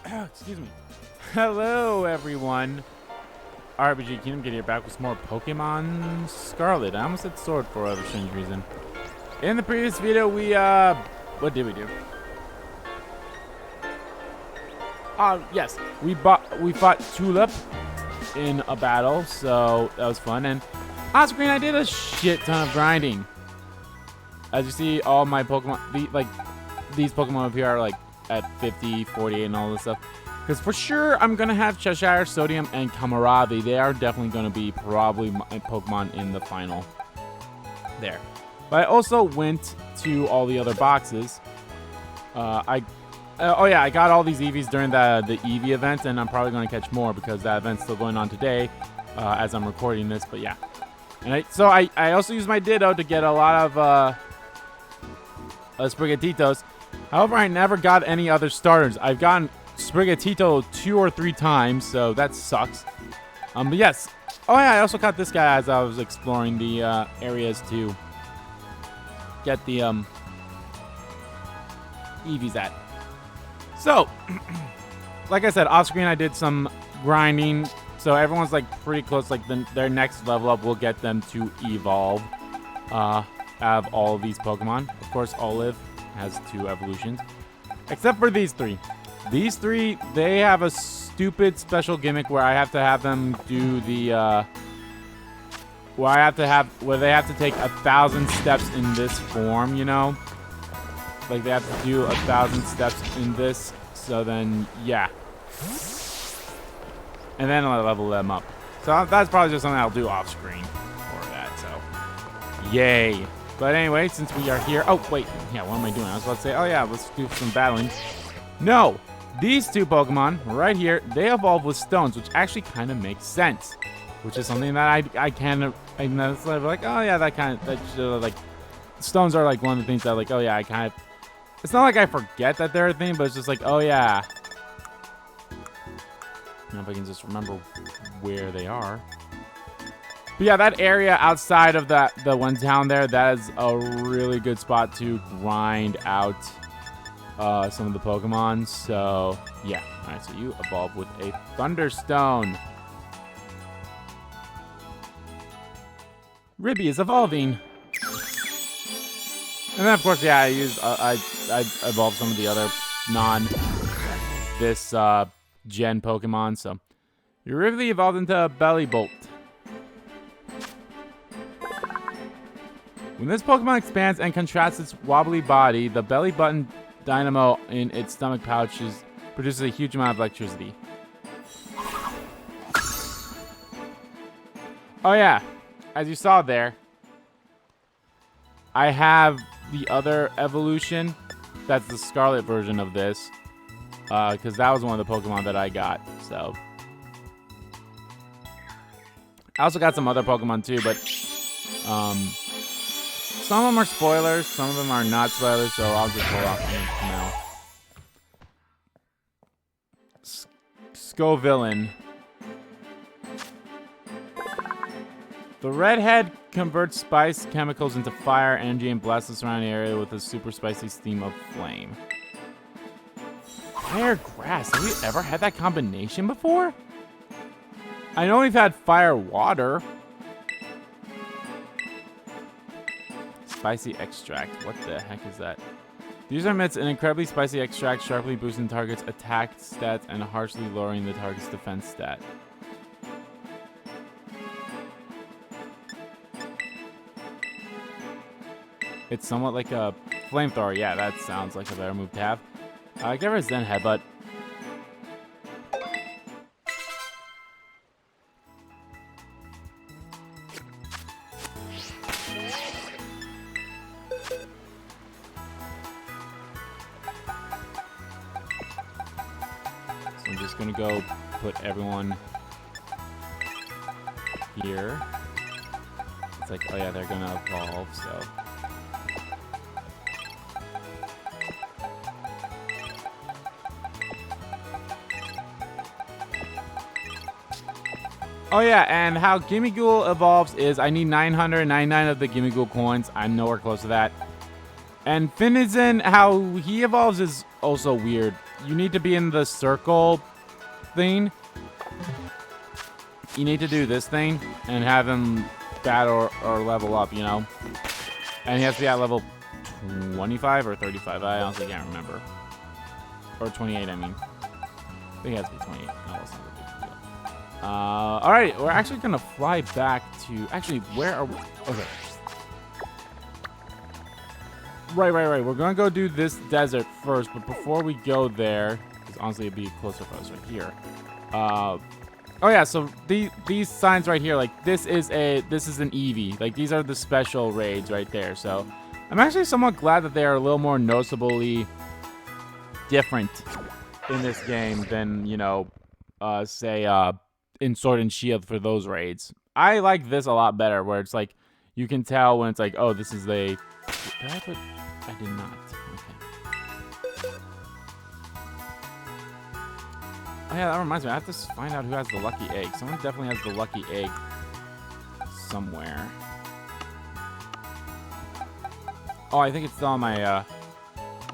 Excuse me. Hello, everyone. RPG Kingdom getting back with some more Pokemon Scarlet. I almost said Sword for a strange reason. In the previous video, we what did we do? Yes, we fought Tulip in a battle, so that was fun. And on screen, I did a shit ton of grinding. As you see, all my Pokemon, these Pokemon up here are like at 50, 48, and all this stuff. Because for sure, I'm going to have Cheshire, Sodium, and Kamaravi. They are definitely going to be probably my Pokemon in the final there. But I also went to all the other boxes. I got all these Eevees during the Eevee event, and I'm probably going to catch more because that event's still going on today as I'm recording this. But yeah. And I also used my Ditto to get a lot of Sprigatitos. However, I never got any other starters. I've gotten Sprigatito 2 or 3 times, so that sucks. But yes. Oh yeah, I also caught this guy as I was exploring the areas to get the Eevees at. So, like I said, off screen I did some grinding. So everyone's like pretty close. Like their next level up will get them to evolve out of all of these Pokemon. Of course, Olive has 2 evolutions, except for these 3. These 3, they have a stupid special gimmick where I have to have them do the where they have to take 1,000 steps in this form, you know? Like they have to do 1,000 steps in this, so then yeah. And then I'll level them up. So that's probably just something I'll do off screen for that, so yay. But anyway, since we are here, oh wait, yeah, what am I doing? I was about to say, oh yeah, let's do some battling. No, these 2 Pokemon right here, they evolve with stones, which actually kind of makes sense. Which is something that I'm like, oh yeah, like, stones are like one of the things that like, oh yeah, it's not like I forget that they're a thing, but it's just like, oh yeah. I don't know if I can just remember where they are. But yeah, that area outside of the one town there, that is a really good spot to grind out some of the Pokemon. So yeah, all right. So you evolve with a Thunderstone. Ribby is evolving. And then, of course, yeah, I evolved some of the other this gen Pokemon. So you really evolved into a Bellybolt. When this Pokemon expands and contracts its wobbly body, the belly button dynamo in its stomach pouches produces a huge amount of electricity. Oh yeah, as you saw there, I have the other evolution. That's the Scarlet version of this. Because that was one of the Pokemon that I got. So I also got some other Pokemon too, but some of them are spoilers, some of them are not spoilers, so I'll just hold off on them now. Scovillain. The redhead converts spice chemicals into fire energy and blasts the surrounding area with a super spicy steam of flame. Fire grass. Have we ever had that combination before? I know we've had fire water. Spicy extract. What the heck is that? The user emits an incredibly spicy extract, sharply boosting target's attack stats and harshly lowering the target's defense stat. It's somewhat like a flamethrower. Yeah, that sounds like a better move to have. Give her a Zen Headbutt. So I'm just gonna go put everyone here. It's like, oh yeah, they're gonna evolve, so. Oh yeah, and how Gimmighoul evolves is I need 999 of the Gimmighoul coins. I'm nowhere close to that. And Finizen, how he evolves is also weird. you need to be in the circle thing. You need to do this thing and have him battle or level up, you know? And he has to be at level 25 or 35. I honestly can't remember. Or 28, I mean. I think it has to be 28. No, that's not a big deal. Alright, we're actually going to fly back to... Actually, where are we? Okay. Right. We're going to go do this desert first, but before we go there... Because honestly, it'd be closer for us right here. Oh yeah, so these signs right here, like this is an Eevee. Like these are the special raids right there. So I'm actually somewhat glad that they are a little more noticeably different in this game than, you know, say in Sword and Shield for those raids. I like this a lot better, where it's like you can tell when it's like, oh, this is a. Did I put? I did not. Oh yeah, that reminds me. I have to find out who has the lucky egg. Someone definitely has the lucky egg somewhere. Oh, I think it's still on my, yeah,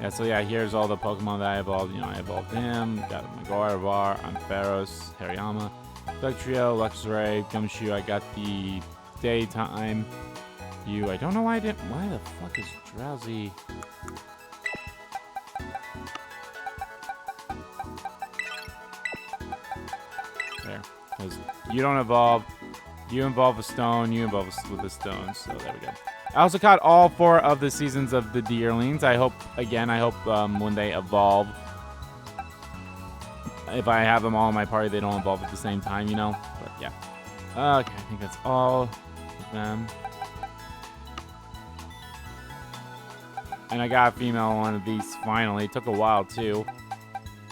so yeah, here's all the Pokemon that I evolved. You know, I evolved him. Got Megarivar, Ampharos, Hariyama, Dugtrio, Luxray, Gumshoe. I got the Daytime. I don't know why I didn't. Why the fuck is Drowsy? Because you don't evolve, you involve a stone, you involve with a stone, so there we go. I also caught all 4 of the seasons of the Deerlings. I hope when they evolve, if I have them all in my party, they don't evolve at the same time, you know? But yeah. Okay, I think that's all of them. And I got a female on one of these finally. It took a while, too.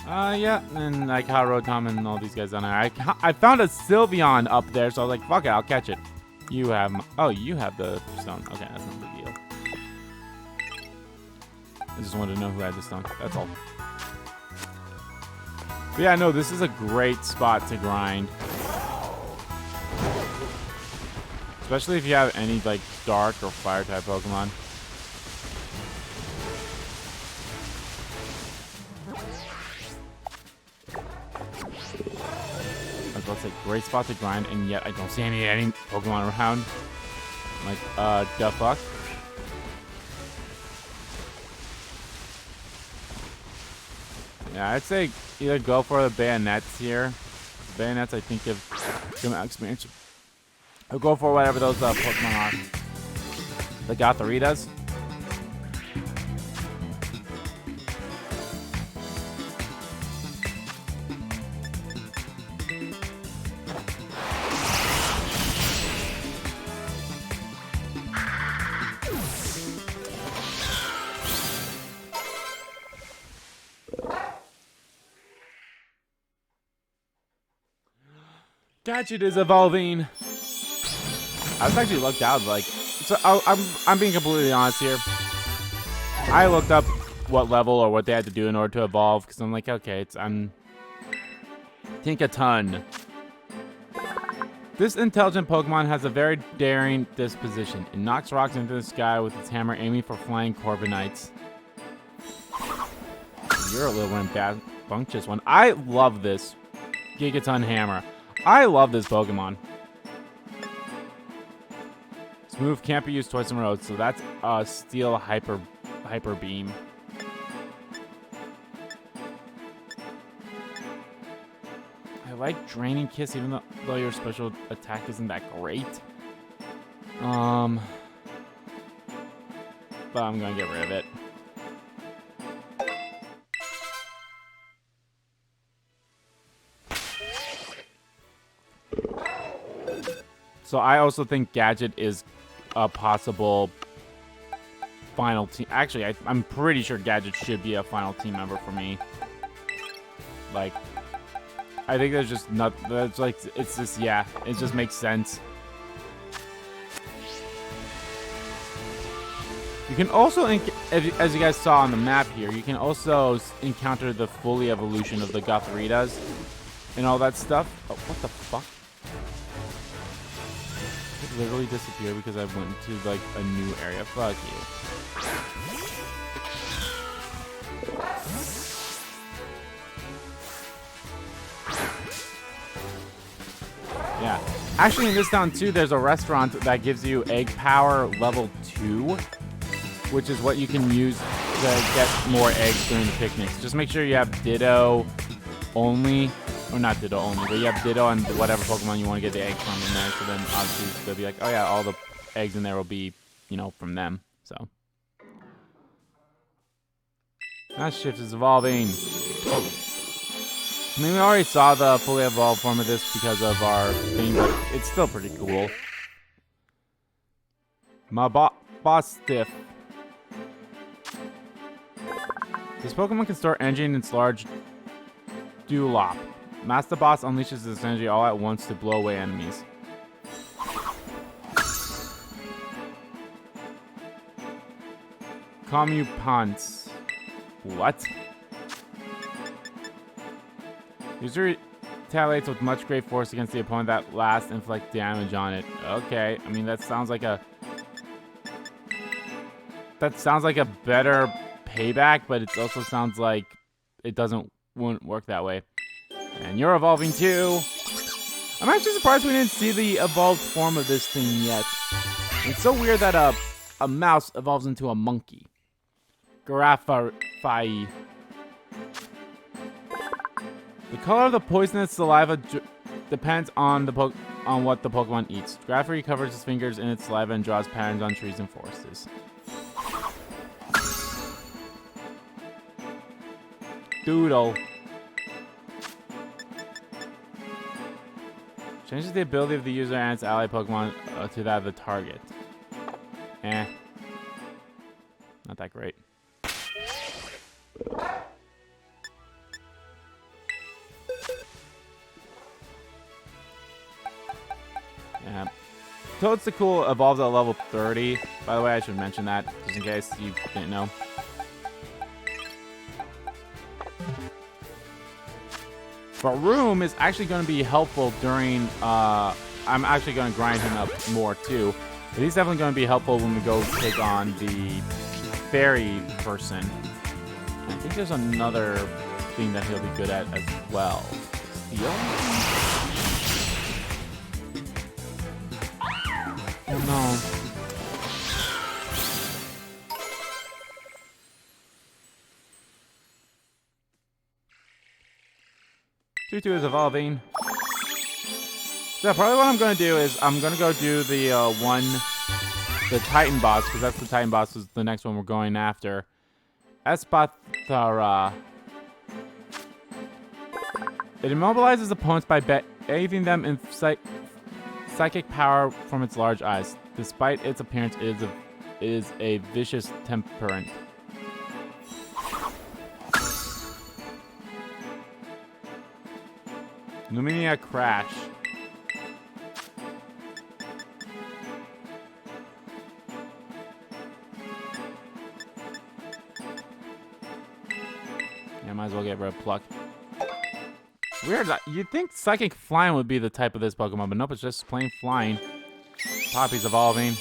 Yeah, and I caught Rotom and all these guys down there. I found a Sylveon up there, so I was like, fuck it, I'll catch it. You have... you have the stone. Okay, that's not a big deal. I just wanted to know who had the stone. That's all. But yeah, no, this is a great spot to grind. Especially if you have any, like, dark or fire-type Pokemon. It's a great spot to grind, and yet I don't see any Pokemon around. I'm like, the fuck? Yeah, I'd say either go for the bayonets here. Bayonets, I think, give good experience. Or go for whatever those Pokemon are. The Gothoritas. Gadget is evolving. I was actually looked out, like, so I'm being completely honest here. I looked up what level or what they had to do in order to evolve, because I'm like, okay, I'm Tinkaton. This intelligent Pokemon has a very daring disposition. It knocks rocks into the sky with its hammer, aiming for flying Corviknights. You're a little rambunctious one. I love this Gigaton hammer. I love this Pokemon. Smooth can't be used twice in a row, so that's Steel Hyper Beam. I like Draining Kiss, even though your special attack isn't that great. But I'm gonna get rid of it. So I also think Gadget is a possible final team. Actually, I'm pretty sure Gadget should be a final team member for me. Like, I think there's just not. That's like, it's just, yeah, it just makes sense. You can also, as you guys saw on the map here, you can also encounter the fully evolution of the Gothoritas and all that stuff. Oh, what the fuck? Literally disappear because I went to like a new area. Fuck you. Actually, in this town, too, there's a restaurant that gives you egg power level 2, which is what you can use to get more eggs during the picnics. Just make sure you have Ditto only, or not Ditto only, but you have Ditto and whatever Pokemon you want to get the eggs from in there. So then, obviously, they'll be like, oh, yeah, all the eggs in there will be, you know, from them. So. That shift is evolving. I mean, we already saw the fully evolved form of this because of our thing, but it's still pretty cool. My boss stiff. This Pokemon can store energy in its large Dewlop. Master Boss unleashes this energy all at once to blow away enemies. Commupants. What? User retaliates with much great force against the opponent that last inflict damage on it. Okay, I mean that sounds like a better payback, but it also sounds like it wouldn't work that way. And you're evolving too. I'm actually surprised we didn't see the evolved form of this thing yet. It's so weird that a mouse evolves into a monkey. Garafai. The color of the poisonous saliva depends on what the Pokemon eats. Garafai covers its fingers in its saliva and draws patterns on trees and forests. Doodle. Changes the ability of the user and its ally Pokemon to that of the target. Eh. Not that great. Yeah. Toadstool evolves at level 30. By the way, I should mention that, just in case you didn't know. Baroom is actually going to be helpful during... I'm actually going to grind him up more, too. But he's definitely going to be helpful when we go take on the fairy person. And I think there's another thing that he'll be good at as well. Steel? Oh, no. Tutu is evolving. So probably what I'm going to do is I'm going to go do the Titan boss, because that's the Titan boss is the next one we're going after. Espathara. It immobilizes opponents by bathing them in psychic power from its large eyes. Despite its appearance, it is a vicious temperament. Luminia Crash. Yeah, might as well get rid of Pluck. It's weird. You'd think Psychic Flying would be the type of this Pokemon, but nope, it's just plain flying. Poppy's evolving.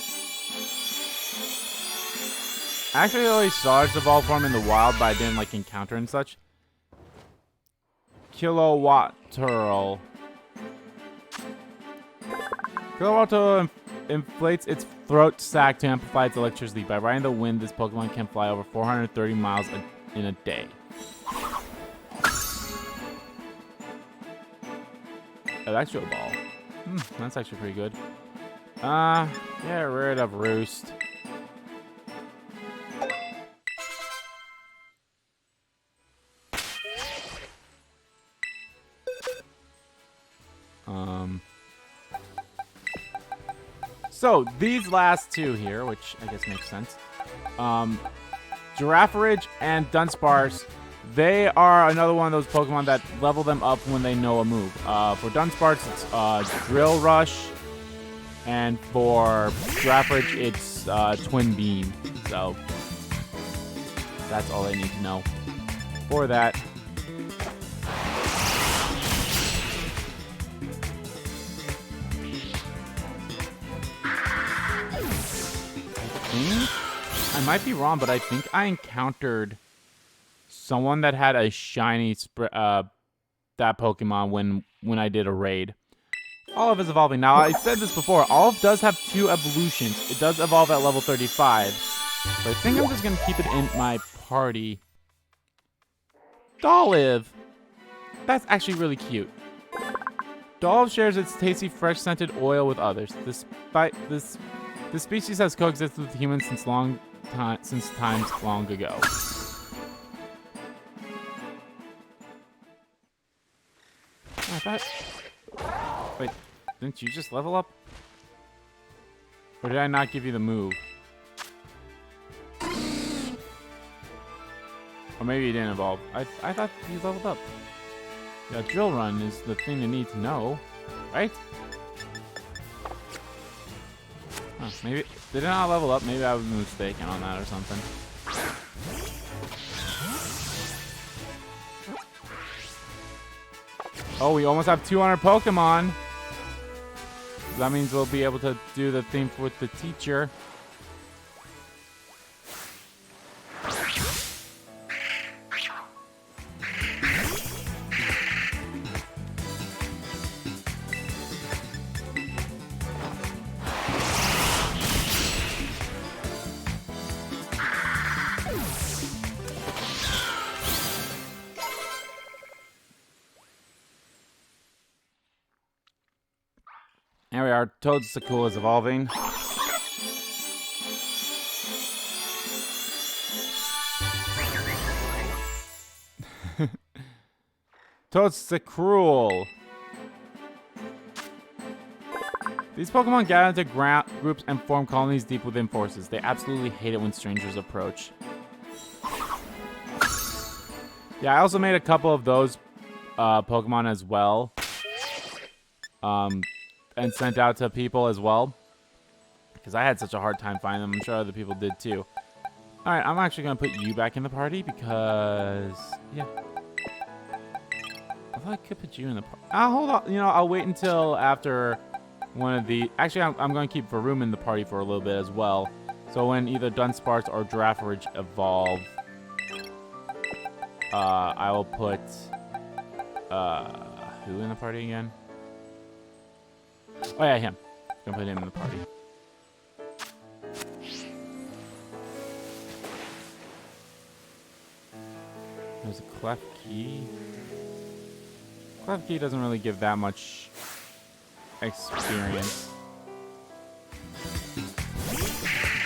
I actually already saw its evolve form in the wild, but I didn't like encounter and such. Kilowatt Turtle. Kilowatt Turtle inflates its throat sac to amplify its electricity. By riding the wind, this Pokemon can fly over 430 miles in a day. Electro Ball. That's actually pretty good. Get rid of Roost. So, these last two here, which I guess makes sense. Girafaridge and Dunsparce, they are another one of those Pokemon that level them up when they know a move. For Dunsparce, it's Drill Rush. And for Girafaridge, it's Twin Beam. So, that's all I need to know for that. I might be wrong, but I think I encountered someone that had a shiny that Pokemon when I did a raid. Olive is evolving. Now, I said this before. Olive does have 2 evolutions. It does evolve at level 35. So I think I'm just going to keep it in my party. Olive! That's actually really cute. Olive shares its tasty, fresh-scented oil with others. This species has coexisted with humans since times long ago. I thought... Wait, didn't you just level up? Or did I not give you the move? Or maybe you didn't evolve. I thought you leveled up. Yeah, drill run is the thing you need to know, right? Huh, maybe did it not level up? Maybe I was mistaken on that or something. Oh, we almost have 200 Pokemon. That means we'll be able to do the thing with the teacher. There we are. Toadstool is evolving. Toadstool. These Pokemon gather into groups and form colonies deep within forests. They absolutely hate it when strangers approach. Yeah, I also made a couple of those Pokemon as well. And sent out to people as well. Because I had such a hard time finding them. I'm sure other people did too. Alright, I'm actually going to put you back in the party because... Yeah. I thought I could put you in the party. Hold on. You know, I'll wait until after one of the... Actually, I'm going to keep Varoom in the party for a little bit as well. So when either Dunsparce or Girafarig evolve... I will put... who in the party again? Oh yeah, him. Gonna put him in the party. There's a Clef Key. Clef Key doesn't really give that much experience.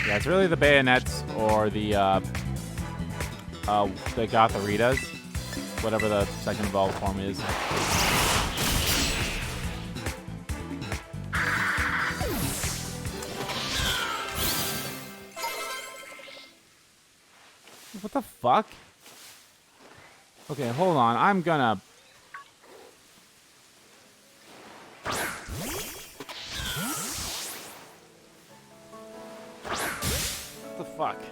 Yeah, it's really the Bayonets or the Gothoritas. Whatever the second evolved form is. What the fuck? Okay, hold on. I'm gonna... What the fuck?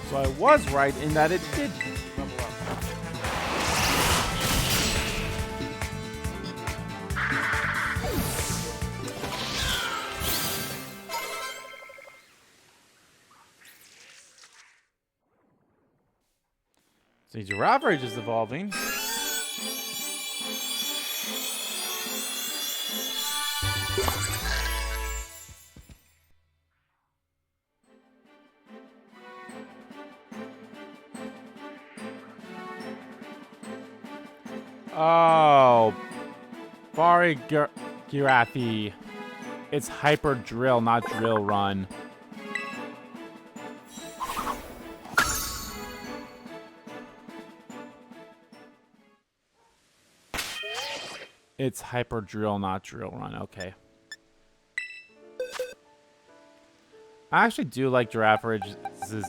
So I was right in that it did level up. So your average is evolving. Oh, Girathi. It's Hyper Drill, not Drill Run. It's Hyper Drill, not Drill Run. Okay. I actually do like Giraffarig's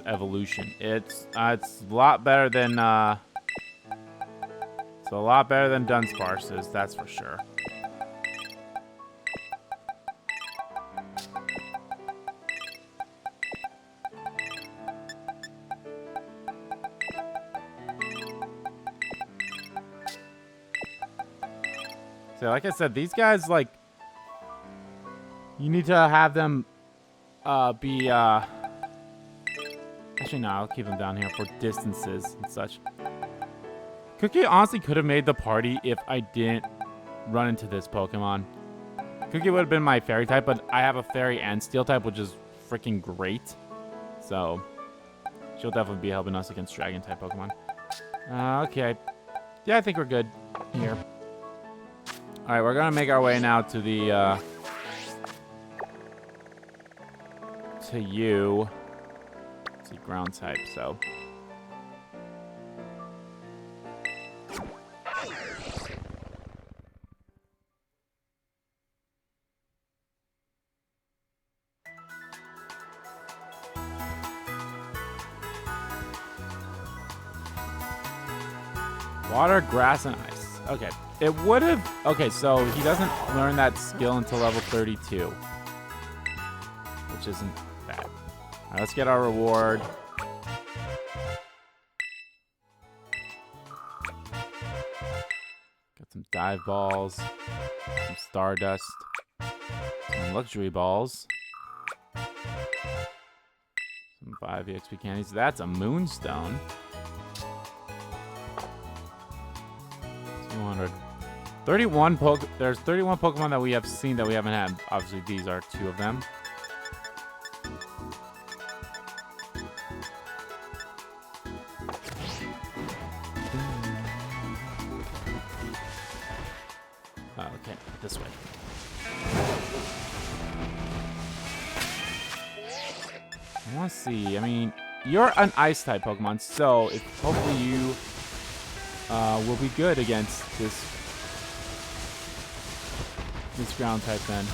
evolution. It's a lot better than it's a lot better than Dunsparce's, that's for sure. So like I said, these guys, like, you need to have them be I Actually, no, I'll keep him down here for distances and such. Cookie honestly could have made the party if I didn't run into this Pokemon. Cookie would have been my fairy type, but I have a fairy and steel type, which is freaking great. So, she'll definitely be helping us against dragon type Pokemon. Okay. Yeah, I think we're good here. Alright, we're gonna make our way now to the, to you. Let's see, ground type, so. Water, grass, and ice. Okay. It would have... Okay, so he doesn't learn that skill until level 32. Which isn't bad. Alright, let's get our reward. Got some dive balls. Some stardust. Some luxury balls. Some 5 EXP candies. That's a moonstone. 200. 31 There's 31 Pokemon that we have seen that we haven't had. Obviously, these are 2 of them. Okay, this way. I want to see. I mean, you're an ice type Pokemon, so hopefully you will be good against this ground type then.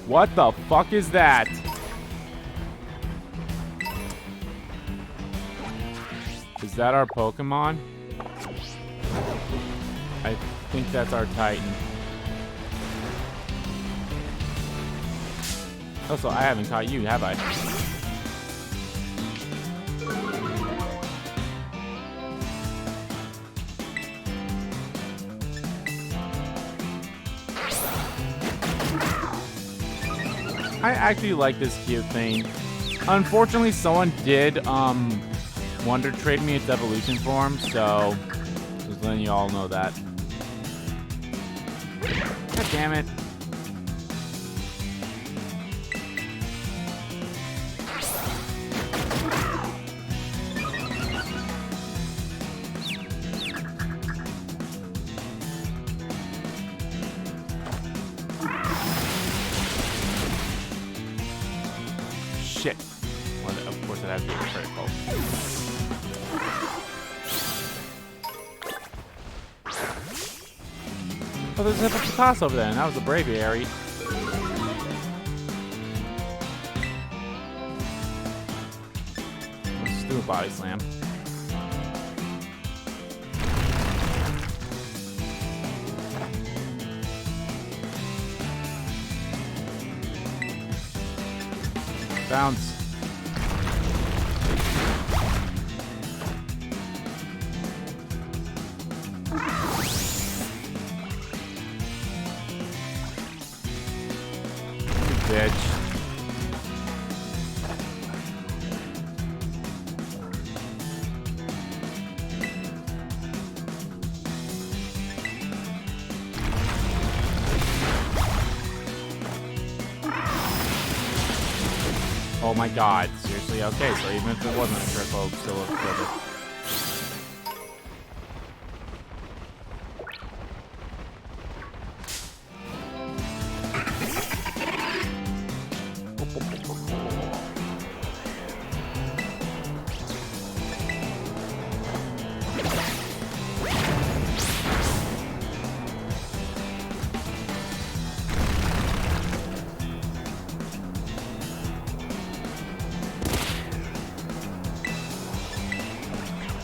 What the fuck is that? Is that our Pokemon? I think that's our Titan. Also, I haven't caught you, have I? I actually like this cute thing. Unfortunately, someone did Wonder Trade me its evolution form, so just letting you all know that. God damn it. Shit. Well, of course it has to be critical. Oh, there's a Hippopotas over there, and that was a Braviary. Let's just do a Body Slam. Bounce. Bitch. Oh my god, seriously? Okay, so even if it wasn't a critical, still would have killed it.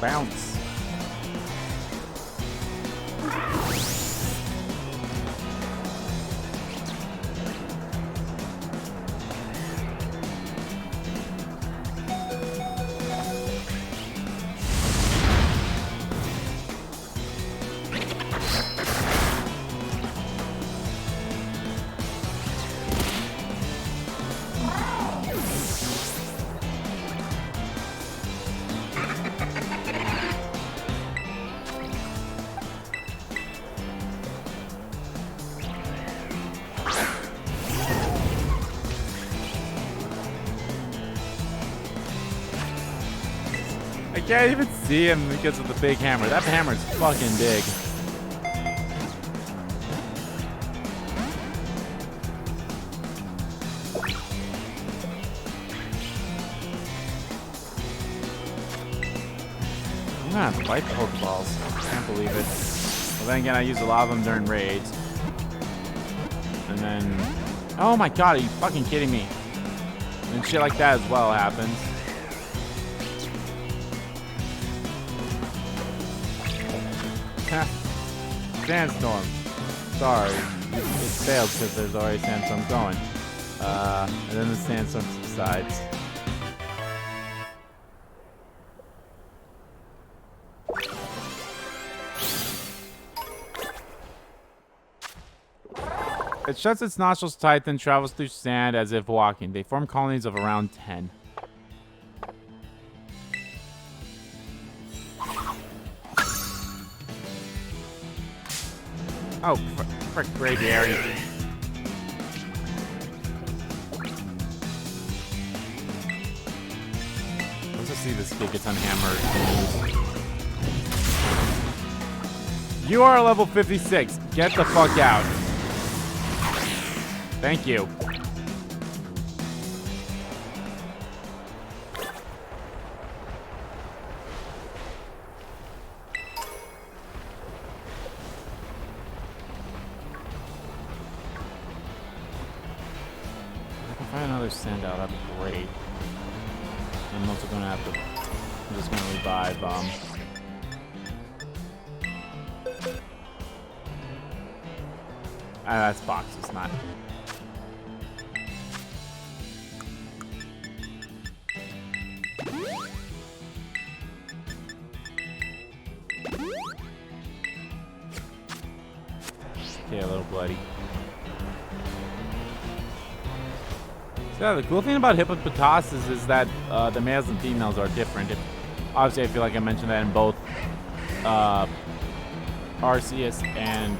Bounce. can't even see him because of the big hammer. That hammer's fucking big. I'm gonna have to fight the Pokeballs. Can't believe it. Well, then again, I use a lot of them during raids. And then... Oh my god, are you fucking kidding me? And shit like that as well happens. Sandstorm. Sorry. It failed because there's already sandstorm going. And then the sandstorm subsides. It shuts its nostrils tight, then travels through sand as if walking. They form colonies of around 10. Oh, frick, Braviary. Let's just see this Gigaton hammer. You are level 56. Get the fuck out. Thank you. If I can find another send out, that'd be great. I'm also gonna have to. I'm just gonna revive. That's boxes, not. Okay, a little bloody. So yeah, the cool thing about Hippopotamus is that the males and females are different. Obviously, I feel like I mentioned that in both Arceus and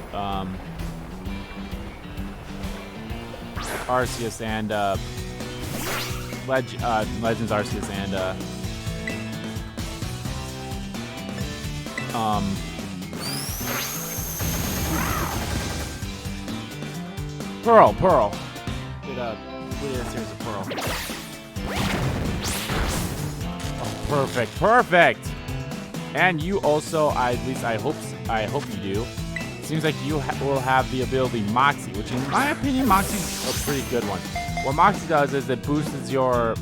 Legends Arceus and Pearl. We did a series of Pearl. Oh, perfect. And you also, at least I hope you do. Seems like you will have the ability Moxie, which in my opinion, Moxie's a pretty good one. What Moxie does is it boosts your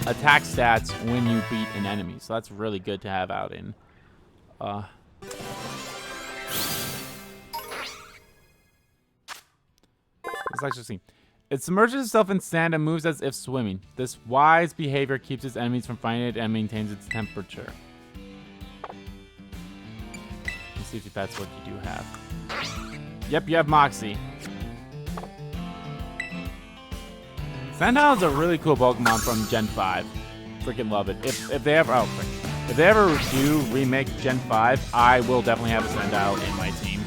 attack stats when you beat an enemy. So that's really good to have out in. Let's actually see. It submerges itself in sand and moves as if swimming. This wise behavior keeps its enemies from finding it and maintains its temperature. Let's see if that's what you do have. Yep, you have Moxie. Sandile is a really cool Pokemon from Gen 5. Freaking love it. If they ever if they ever do remake Gen 5, I will definitely have a Sandile in my team.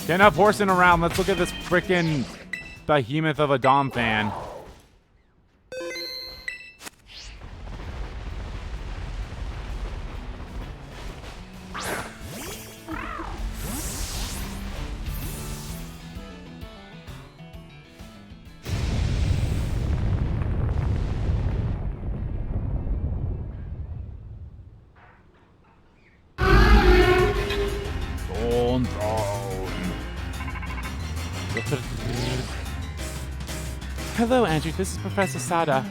Enough horsing around. Let's look at this freaking behemoth of a Dom fan. Hello, Andrew. This is Professor Sada.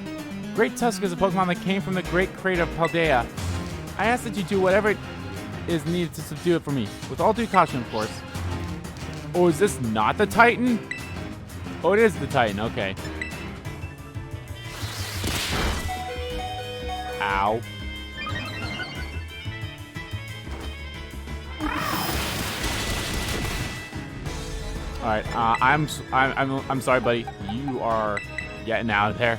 Great Tusk is a Pokemon that came from the Great Crater of Paldea. I ask that you do whatever is needed to subdue it for me, with all due caution, of course. Oh, is this not the Titan? Oh, it is the Titan. Okay. Ow. All right, I'm sorry, buddy. You are getting out of there.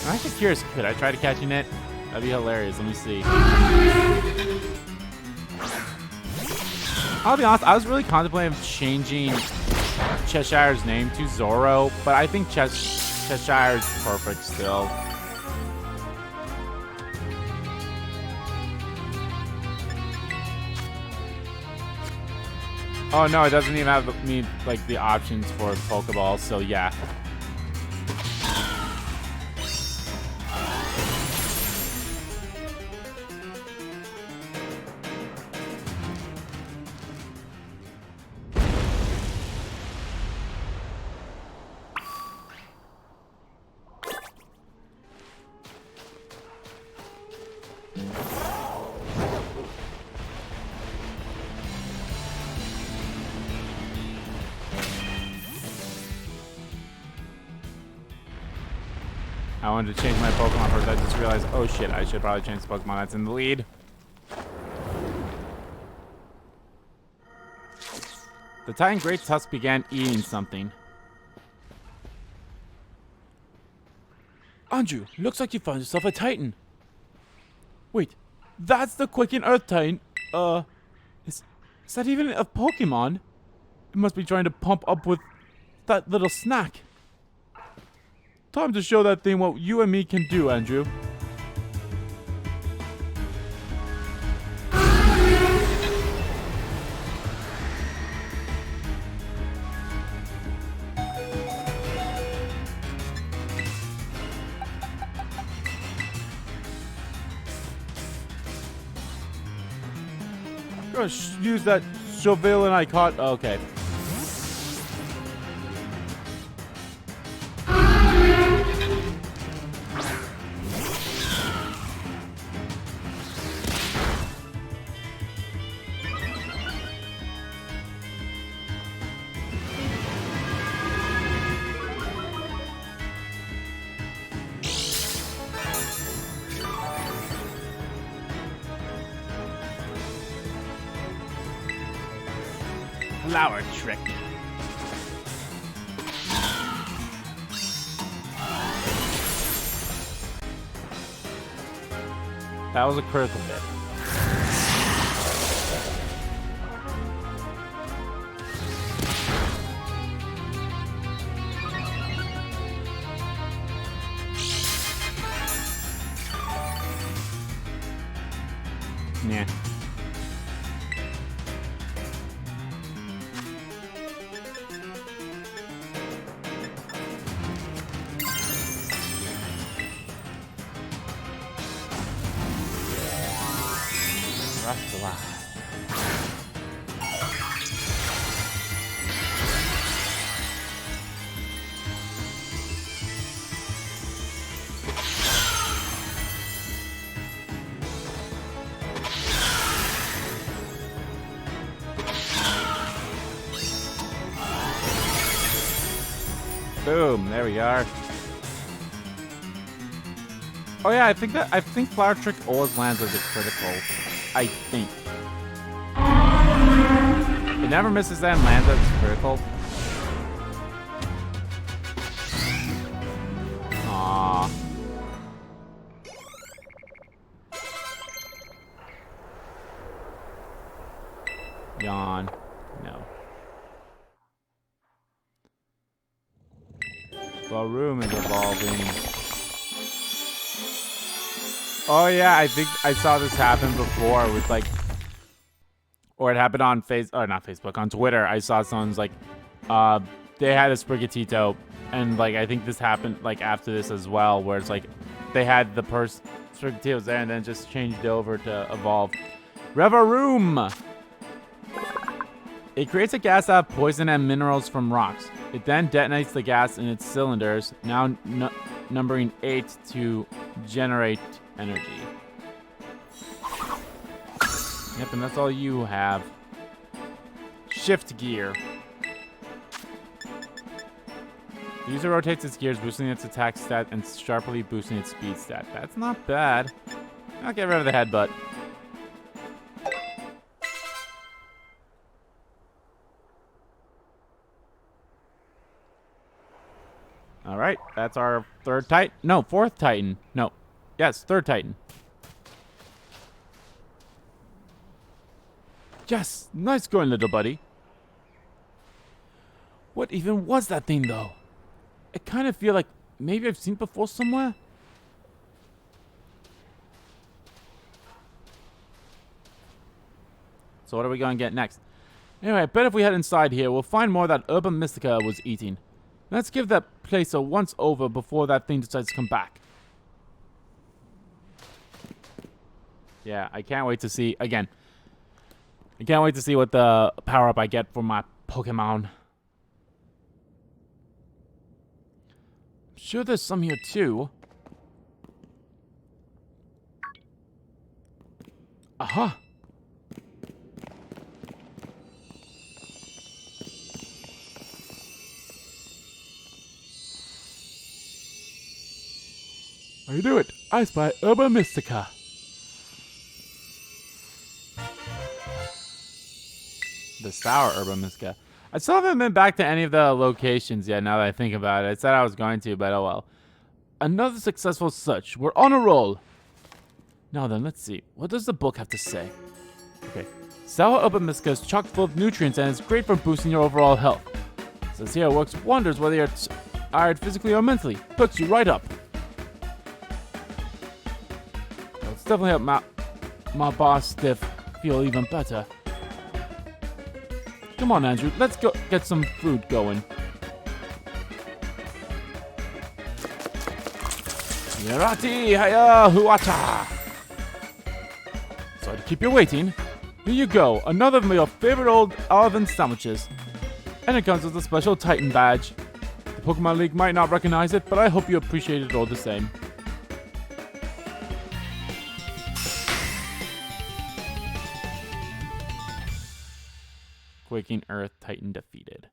I'm actually curious. Could I try to catching it? That'd be hilarious. Let me see. I'll be honest. I was really contemplating changing Cheshire's name to Zoro, but I think Cheshire's perfect still. Oh no, it doesn't even have me like the options for Pokeball, so yeah. I wanted to change my Pokemon first. I just realized, oh shit, I should probably change the Pokemon that's in the lead. The Titan Great Tusk began eating something. Andrew, looks like you found yourself a Titan. Wait, that's the Quaking Earth Titan. Is that even a Pokemon? It must be trying to pump up with that little snack. Time to show that thing what you and me can do, Andrew. Gonna use that Chauvelin I caught. Okay. Flower trick. That was a critical hit. Yeah. Boom, there we are. Oh yeah, I think Flower Trick always lands as a critical. I think. It never misses that and lands as a critical. Aww. Yawn. No. The room is evolving. Oh yeah, I think I saw this happen before with like, or it happened on not Facebook, on Twitter. I saw someone's like, they had a Sprigatito, and like I think this happened like after this as well, where it's like they had the Sprigatito's there and then just changed over to evolve. Revaroom. It creates a gas out of poison and minerals from rocks. It then detonates the gas in its cylinders, now numbering 8 to generate energy. Yep, and that's all you have. Shift gear. The user rotates its gears, boosting its attack stat and sharply boosting its speed stat. That's not bad. I'll get rid of the headbutt. Alright. right. That's our third Titan. No, fourth Titan. No. Yes, third Titan. Yes, nice going, little buddy. What even was that thing, though? I kind of feel like maybe I've seen it before somewhere. So what are we going to get next? Anyway, I bet if we head inside here, we'll find more that Urban Mystica was eating. Let's give that place a once over before that thing decides to come back. Yeah, I can't wait to see, again, I can't wait to see what the power-up I get for my Pokemon. I'm sure there's some here too. Aha! I do it! I spy Urban Mystica. The sour Urban Mystica. I still haven't been back to any of the locations yet, now that I think about it. I said I was going to, but oh well. Another successful search. We're on a roll. Now then, let's see. What does the book have to say? Okay. Sour Urban Mystica is chock full of nutrients and is great for boosting your overall health. It says here it works wonders whether you're tired physically or mentally. Hooks you right up. It's definitely helped my boss Stiff feel even better. Come on, Andrew. Let's go get some food going. Yarati haya huata. Sorry to keep you waiting. Here you go. Another of your favorite old Alvin sandwiches. And it comes with a special Titan badge. The Pokemon League might not recognize it, but I hope you appreciate it all the same. Quaking Earth Titan defeated.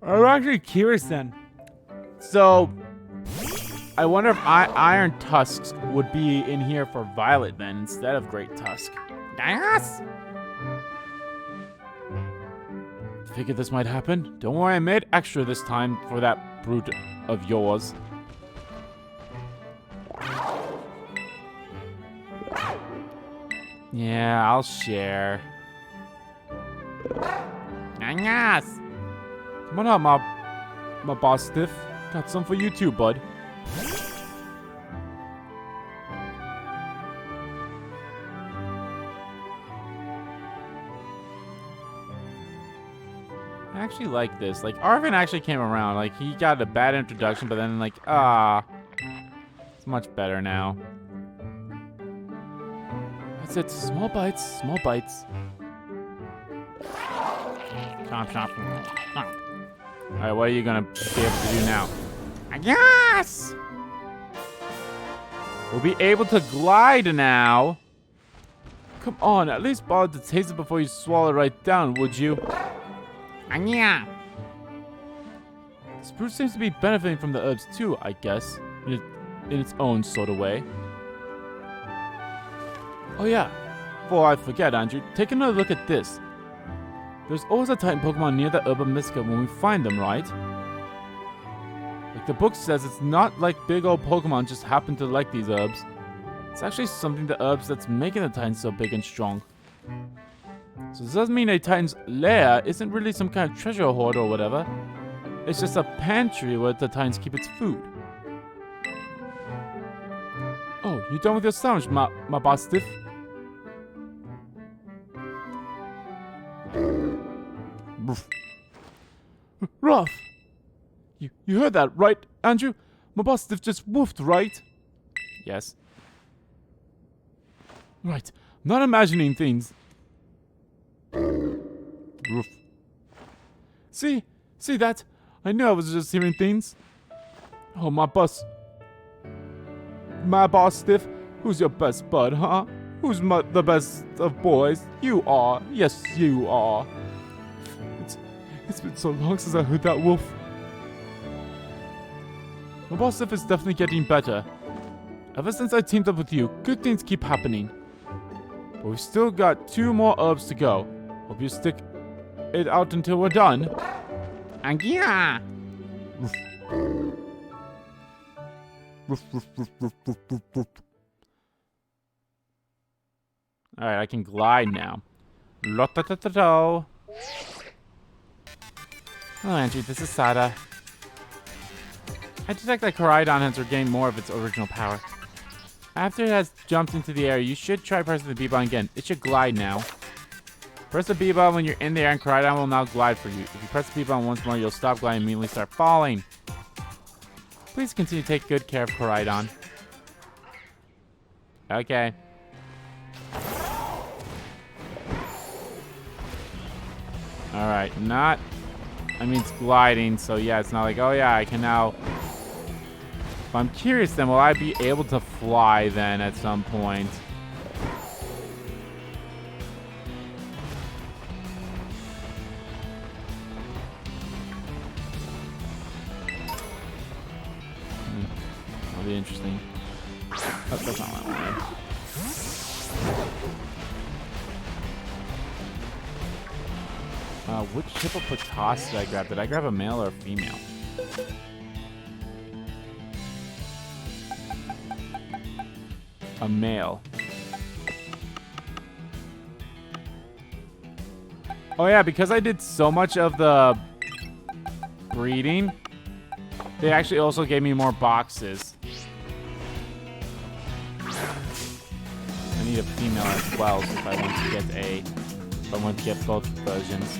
I'm actually curious then. So, I wonder if Iron Tusks would be in here for Violet then instead of Great Tusk. Yes! Figured this might happen. Don't worry, I made extra this time for that brute of yours. Yeah, I'll share. Yes. Come on up, my boss Stiff. Got some for you too, bud. I actually like this. Like, Arvin actually came around. Like, he got a bad introduction, but then, like, it's much better now. That's it. Small bites, small bites. Chomp, chomp, chomp. Alright, what are you gonna be able to do now? Yes! We'll be able to glide now. Come on, at least bother to taste it before you swallow it right down, would you? Yeah. Spruce seems to be benefiting from the herbs too, I guess, in its own sort of way. Oh yeah, before I forget, Andrew, take another look at this. There's always a Titan Pokemon near the Urban Mystica when we find them, right? Like the book says, it's not like big old Pokemon just happen to like these herbs. It's actually something the herbs that's making the Titans so big and strong. So this doesn't mean a Titan's lair isn't really some kind of treasure hoard or whatever. It's just a pantry where the Titans keep its food. Oh, you done with your sandwich, my boss Stiff? Ruff! You heard that, right, Andrew? My boss Stiff just woofed, right? Yes. Right. Not imagining things. Roof. See that? I knew I was just hearing things. Oh, my boss Stiff. Who's your best bud, huh? Who's the best of boys? You are. Yes, you are. It's been so long since I heard that wolf. My boss Stiff is definitely getting better. Ever since I teamed up with you, good things keep happening. But we've still got 2 more herbs to go. Hope you stick it out until we're done. And yeah. Alright, I can glide now. Lo-ta-ta-ta-to. Hello, Andrew. This is Sada. I detect that Koraidon has regained more of its original power. After it has jumped into the air, you should try pressing the B button again. It should glide now. Press the B button when you're in the air, and Koraidon will now glide for you. If you press the B button once more, you'll stop gliding and immediately start falling. Please continue to take good care of Koraidon. Okay. Alright, it's gliding, so yeah, it's not like, oh yeah, I can now... If I'm curious then, will I be able to fly then at some point? That'll be interesting. Oh, that's not what I wanted. Which hippopotamus did I grab? Did I grab a male or a female? A male. Oh yeah, because I did so much of the breeding, they actually also gave me more boxes. I need a female as well, so if I want to get both versions.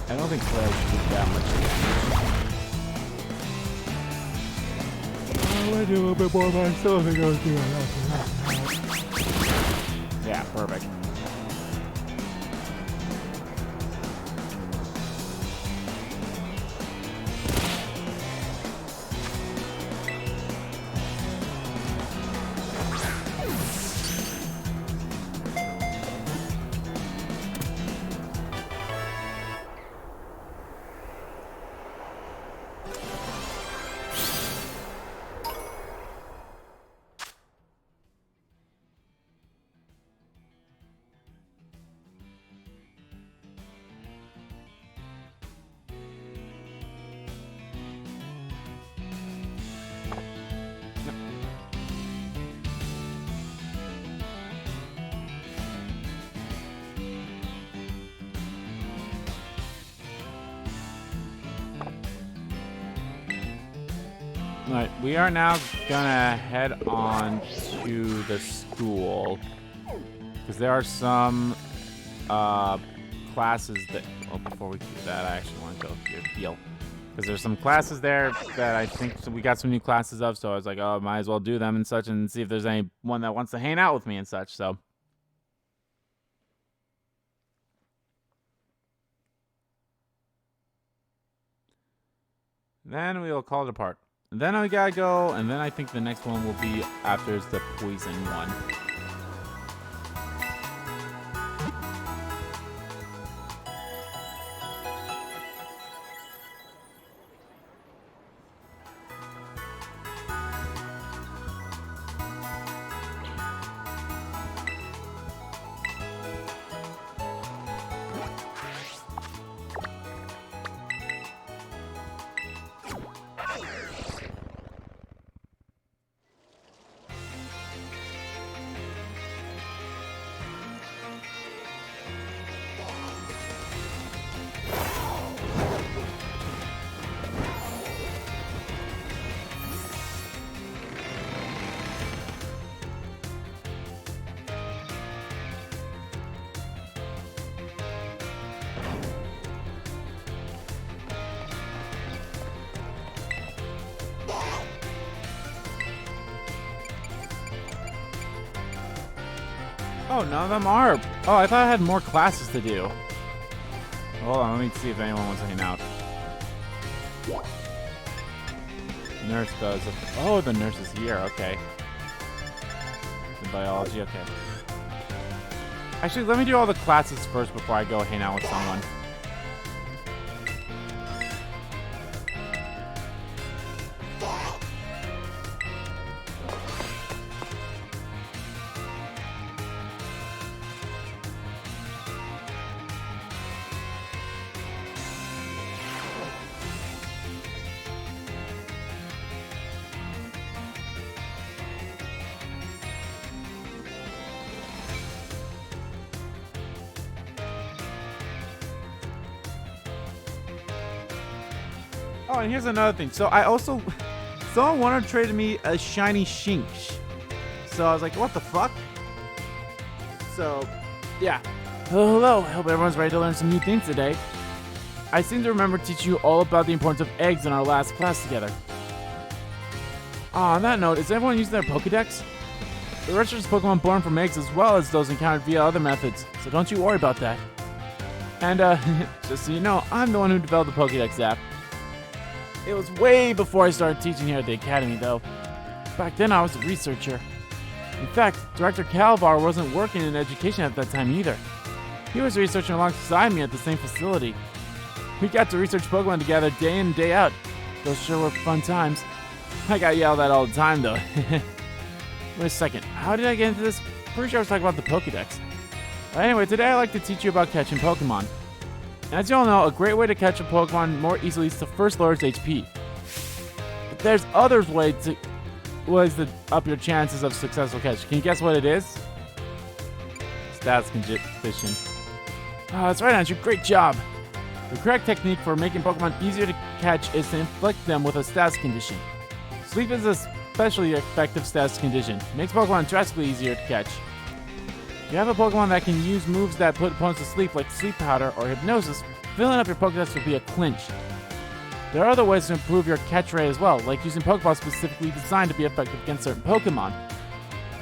I don't think Claire should do that much damage. I want to do a little bit more, but I still think I'll do it. Yeah, perfect. Alright, we are now gonna head on to the school. Because there are some classes that... Well, before we do that, I actually want to go here, heal. Because there's some classes there that I think we got some new classes of, so I was like, oh, might as well do them and such and see if there's anyone that wants to hang out with me and such, so... Then we will call it apart. Then I gotta go, and then I think the next one will be after the poison one. Oh, none of them are. Oh, I thought I had more classes to do. Hold on, let me see if anyone wants to hang out. Nurse does. Oh, the nurse is here. Okay. The biology. Okay. Actually, let me do all the classes first before I go hang out with someone. Oh, and here's another thing. So I also, someone wanted to trade me a shiny Shinx. So I was like, what the fuck? So, yeah. Hello. I hope everyone's ready to learn some new things today. I seem to remember teaching you all about the importance of eggs in our last class together. On that note, is everyone using their Pokédex? The registered Pokemon born from eggs as well as those encountered via other methods, so don't you worry about that. And, just so you know, I'm the one who developed the Pokédex app. It was way before I started teaching here at the Academy, though. Back then, I was a researcher. In fact, Director Calvar wasn't working in education at that time either. He was researching alongside me at the same facility. We got to research Pokemon together day in and day out. Those sure were fun times. I got yelled at all the time, though. Wait a second, how did I get into this? Pretty sure I was talking about the Pokédex. But anyway, today I'd like to teach you about catching Pokemon. As you all know, a great way to catch a Pokemon more easily is to first lower its HP. But there's other ways to up your chances of successful catch. Can you guess what it is? Stats condition. Oh, that's right, Andrew. Great job. The correct technique for making Pokemon easier to catch is to inflict them with a stats condition. Sleep is a especially effective stats condition. It makes Pokemon drastically easier to catch. If you have a Pokemon that can use moves that put opponents to sleep, like Sleep Powder or Hypnosis, filling up your Pokédex will be a clinch. There are other ways to improve your catch rate as well, like using Pokeballs specifically designed to be effective against certain Pokemon.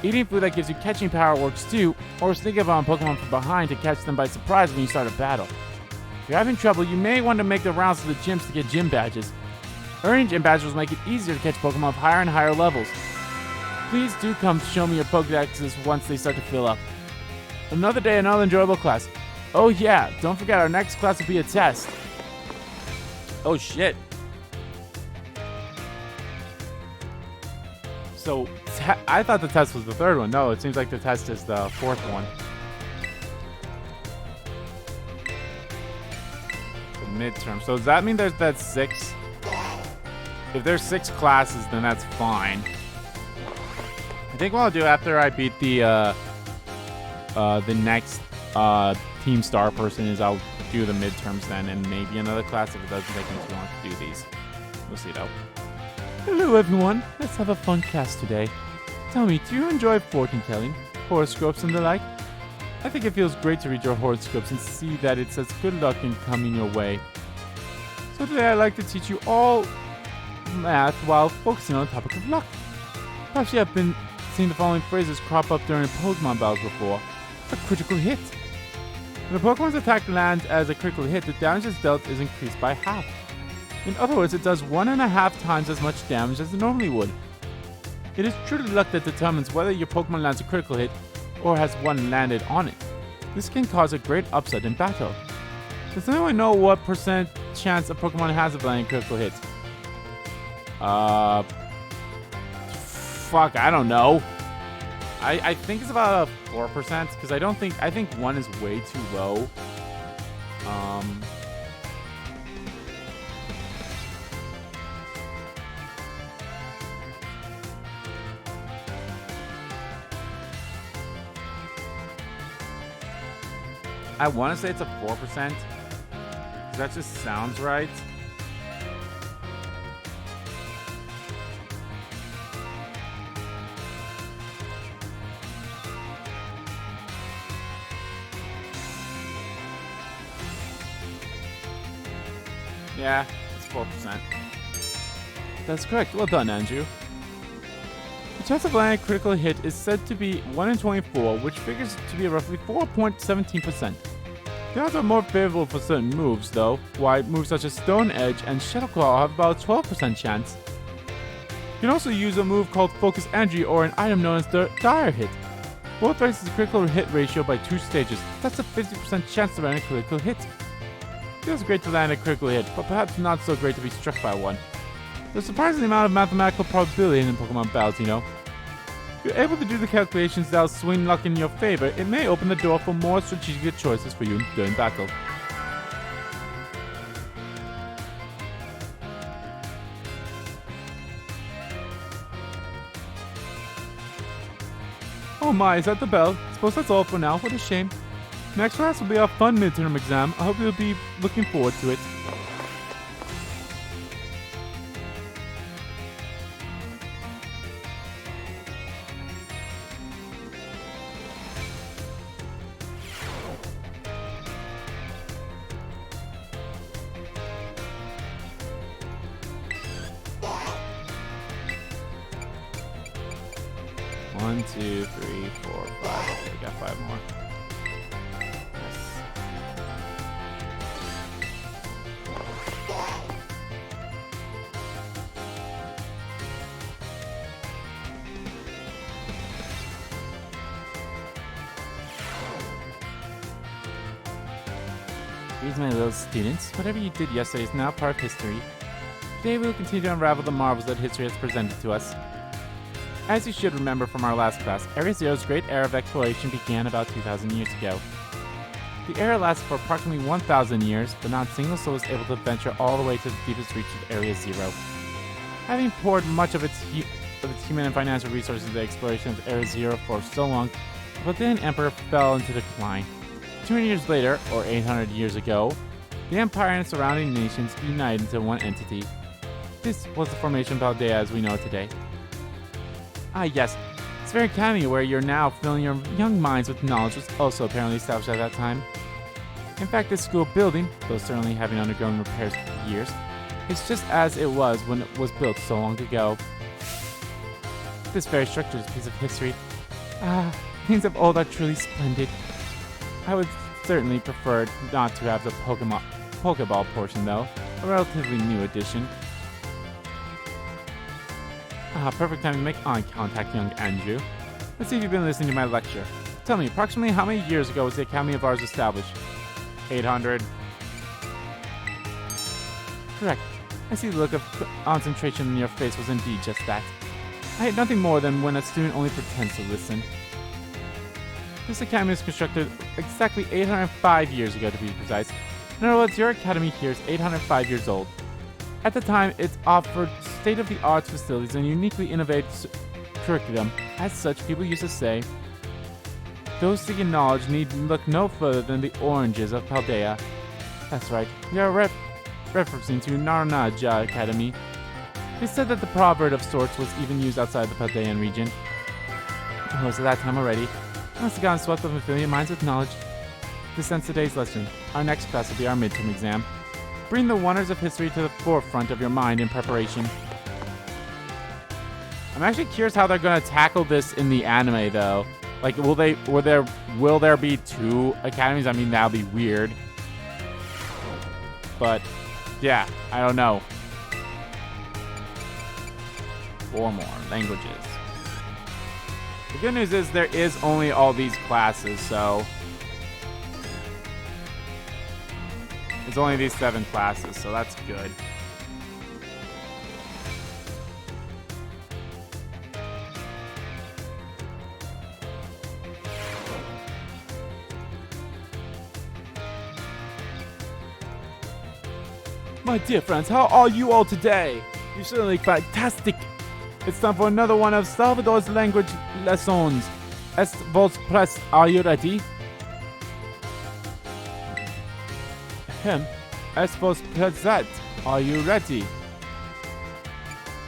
Eating food that gives you catching power works too, or sneak up on Pokemon from behind to catch them by surprise when you start a battle. If you're having trouble, you may want to make the rounds to the gyms to get gym badges. Earning gym badges will make it easier to catch Pokemon of higher and higher levels. Please do come show me your Pokédexes once they start to fill up. Another day, another enjoyable class. Oh yeah, don't forget our next class will be a test. Oh shit. So, I thought the test was the third one. No, it seems like the test is the fourth one. The midterm. So does that mean that's 6? If there's 6 classes, then that's fine. I think what I'll do after I beat the next Team Star person is I'll do the midterms then, and maybe another class if it doesn't take me too long to do these. We'll see though. Hello everyone, let's have a fun class today. Tell me, do you enjoy fortune telling, horoscopes and the like? I think it feels great to read your horoscopes and see that it says good luck in coming your way. So today I'd like to teach you all math while focusing on the topic of luck. Perhaps you have been seeing the following phrases crop up during Pokemon battles before. A critical hit. When a Pokemon's attack lands as a critical hit, the damage it's dealt is increased by half. In other words, it does 1.5 times as much damage as it normally would. It is truly luck that determines whether your Pokemon lands a critical hit or has one landed on it. This can cause a great upset in battle. Does anyone know what percent chance a Pokemon has of landing a critical hit? Fuck, I don't know. I think it's about a 4%, because I think 1 is way too low. I want to say it's a 4%, because that just sounds right. Yeah, it's 4%. That's correct. Well done, Andrew. The chance of landing a critical hit is said to be 1 in 24, which figures to be roughly 4.17%. The odds are more favorable for certain moves, though, while moves such as Stone Edge and Shadow Claw have about a 12% chance. You can also use a move called Focus Energy or an item known as the Dire Hit. Both raises the critical hit ratio by 2 stages. That's a 50% chance to land a critical hit. It feels great to land a critical hit, but perhaps not so great to be struck by one. There's a surprising amount of mathematical probability in Pokemon battles, you know. If you're able to do the calculations that'll swing luck in your favor, it may open the door for more strategic choices for you during battle. Oh my, is that the bell? Suppose that's all for now. What a shame. Next class will be our fun midterm exam. I hope you'll be looking forward to it. One, 2, 3, 4, 5. Okay, we got 5 more. These my little students. Whatever you did yesterday is now part of history. Today we will continue to unravel the marvels that history has presented to us. As you should remember from our last class, Area Zero's great era of exploration began about 2,000 years ago. The era lasted for approximately 1,000 years, but not a single soul was able to venture all the way to the deepest reaches of Area Zero. Having poured much of its human and financial resources into the exploration of Area Zero for so long, the Paldean Emperor fell into decline. 200 years later, or 800 years ago, the Empire and its surrounding nations united into one entity. This was the formation of Paldea as we know it today. Ah yes, this very academy where you're now filling your young minds with knowledge was also apparently established at that time. In fact, this school building, though certainly having undergone repairs for years, is just as it was when it was built so long ago. This very structure is a piece of history. Things of old are truly splendid. I would certainly prefer not to have the Pokeball portion though, a relatively new addition. Perfect time to make eye contact, young Andrew. Let's see if you've been listening to my lecture. Tell me, approximately how many years ago was the Academy of Ours established? 800. Correct. I see the look of concentration in your face was indeed just that. I hate nothing more than when a student only pretends to listen. This academy was constructed exactly 805 years ago to be precise. In other words, your academy here is 805 years old. At the time, it offered state-of-the-art facilities and uniquely innovative curriculum. As such, people used to say, those seeking knowledge need look no further than the oranges of Paldea. That's right, we are referencing to Naranaja Academy. They said that the proverb of sorts was even used outside the Paldean region. It was at that time already. I must have gotten swept up in filling your minds with knowledge. This ends today's lesson. Our next class will be our midterm exam. Bring the wonders of history to the forefront of your mind in preparation. I'm actually curious how they're going to tackle this in the anime, though. Like, will there be 2 academies? I mean, that'll be weird. But, yeah, I don't know. 4 more languages. The good news is there is only all these classes, so it's only these 7 classes, so that's good. My dear friends, how are you all today? You certainly look fantastic. It's time for another one of Salvador's language lessons. Vos pressed, are you ready? Es vos present, are you ready?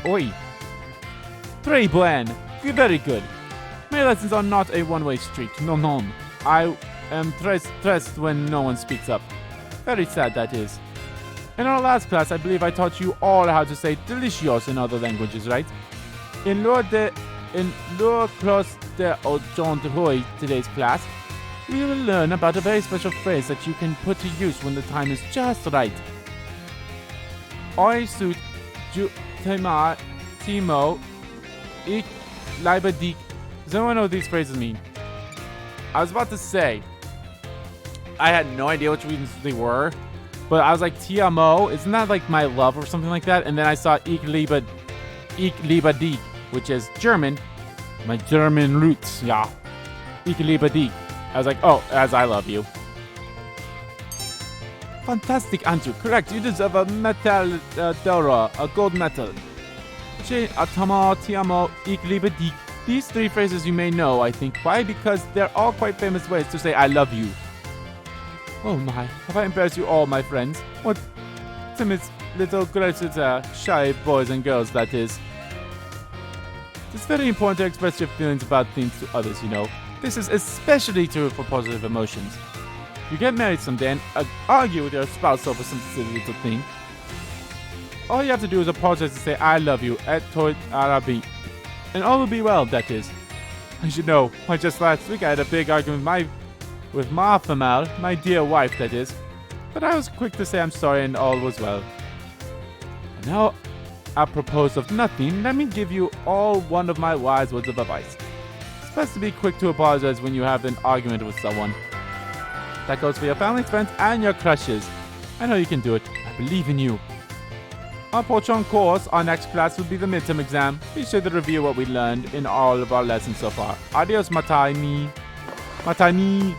Oi. Très bien. Very good. My lessons are not a one-way street. No. I am stressed when no one speaks up. Very sad, that is. In our last class, I believe I taught you all how to say delicious in other languages, right? In Lord Claus de Aujourd'hui, today's class, we will learn about a very special phrase that you can put to use when the time is just right. Oi suit tema timo ik libadik. Does anyone know what these phrases mean? I was about to say, I had no idea which ones they were, but I was like, Tiamo, isn't that like my love or something like that? And then I saw ich liebe dich, which is German. My German roots, yeah. Ich liebe dich. I was like, oh, as I love you. Fantastic answer. Correct. You deserve a metal Dora, a gold medal. Che atama tiamo ich liebe dich. These three phrases you may know, I think. Why? Because they're all quite famous ways to say I love you. Oh my, have I embarrassed you all, my friends? What timid little gracious shy boys and girls that is. It's very important to express your feelings about things to others, you know. This is especially true for positive emotions. You get married someday and argue with your spouse over some silly little thing. All you have to do is apologize and say, I love you, at Toit Arabi. And all will be well, that is. As you know, just last week I had a big argument with my female, my dear wife, that is. But I was quick to say I'm sorry and all was well. And now, apropos of nothing, let me give you all one of my wise words of advice. It's best to be quick to apologize when you have an argument with someone. That goes for your family, friends, and your crushes. I know you can do it. I believe in you. Our Pokémon course, our next class will be the midterm exam. Be sure to review what we learned in all of our lessons so far. Adios, Matai-mi. Matai-mi.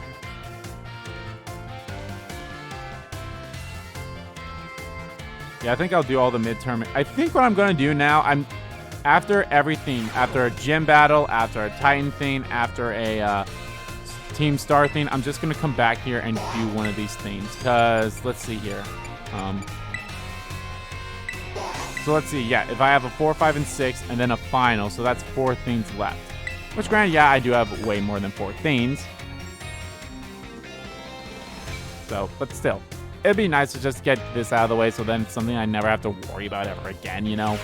Yeah, I think I'll do all the midterm. I think what I'm going to do now, after everything, after a gym battle, after a Titan thing, after a Team Star thing, I'm just going to come back here and do one of these things. Because, let's see here. So let's see, yeah, if I have a 4, 5, and 6, and then a final, so that's 4 things left. Which, granted, yeah, I do have way more than 4 things. So, but still. It'd be nice to just get this out of the way, so then it's something I never have to worry about ever again, you know?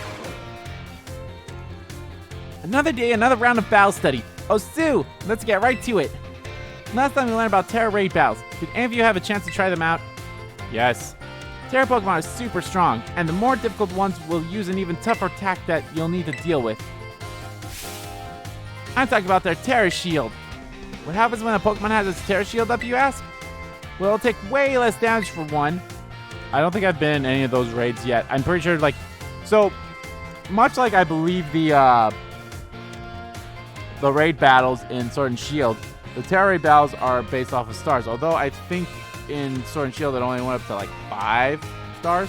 Another day, another round of battle study. Oh, Sue, let's get right to it. Last time we learned about Terra Raid battles. Did any of you have a chance to try them out? Yes. Terra Pokemon are super strong, and the more difficult ones will use an even tougher attack that you'll need to deal with. I'm talking about their Terra Shield. What happens when a Pokemon has its Terra Shield up, you ask? Well, it'll take way less damage for one. I don't think I've been in any of those raids yet. I'm pretty sure, like... So, much like I believe the raid battles in Sword and Shield, the Terra Raid battles are based off of stars. Although I think in Sword and Shield it only went up to like 5 stars.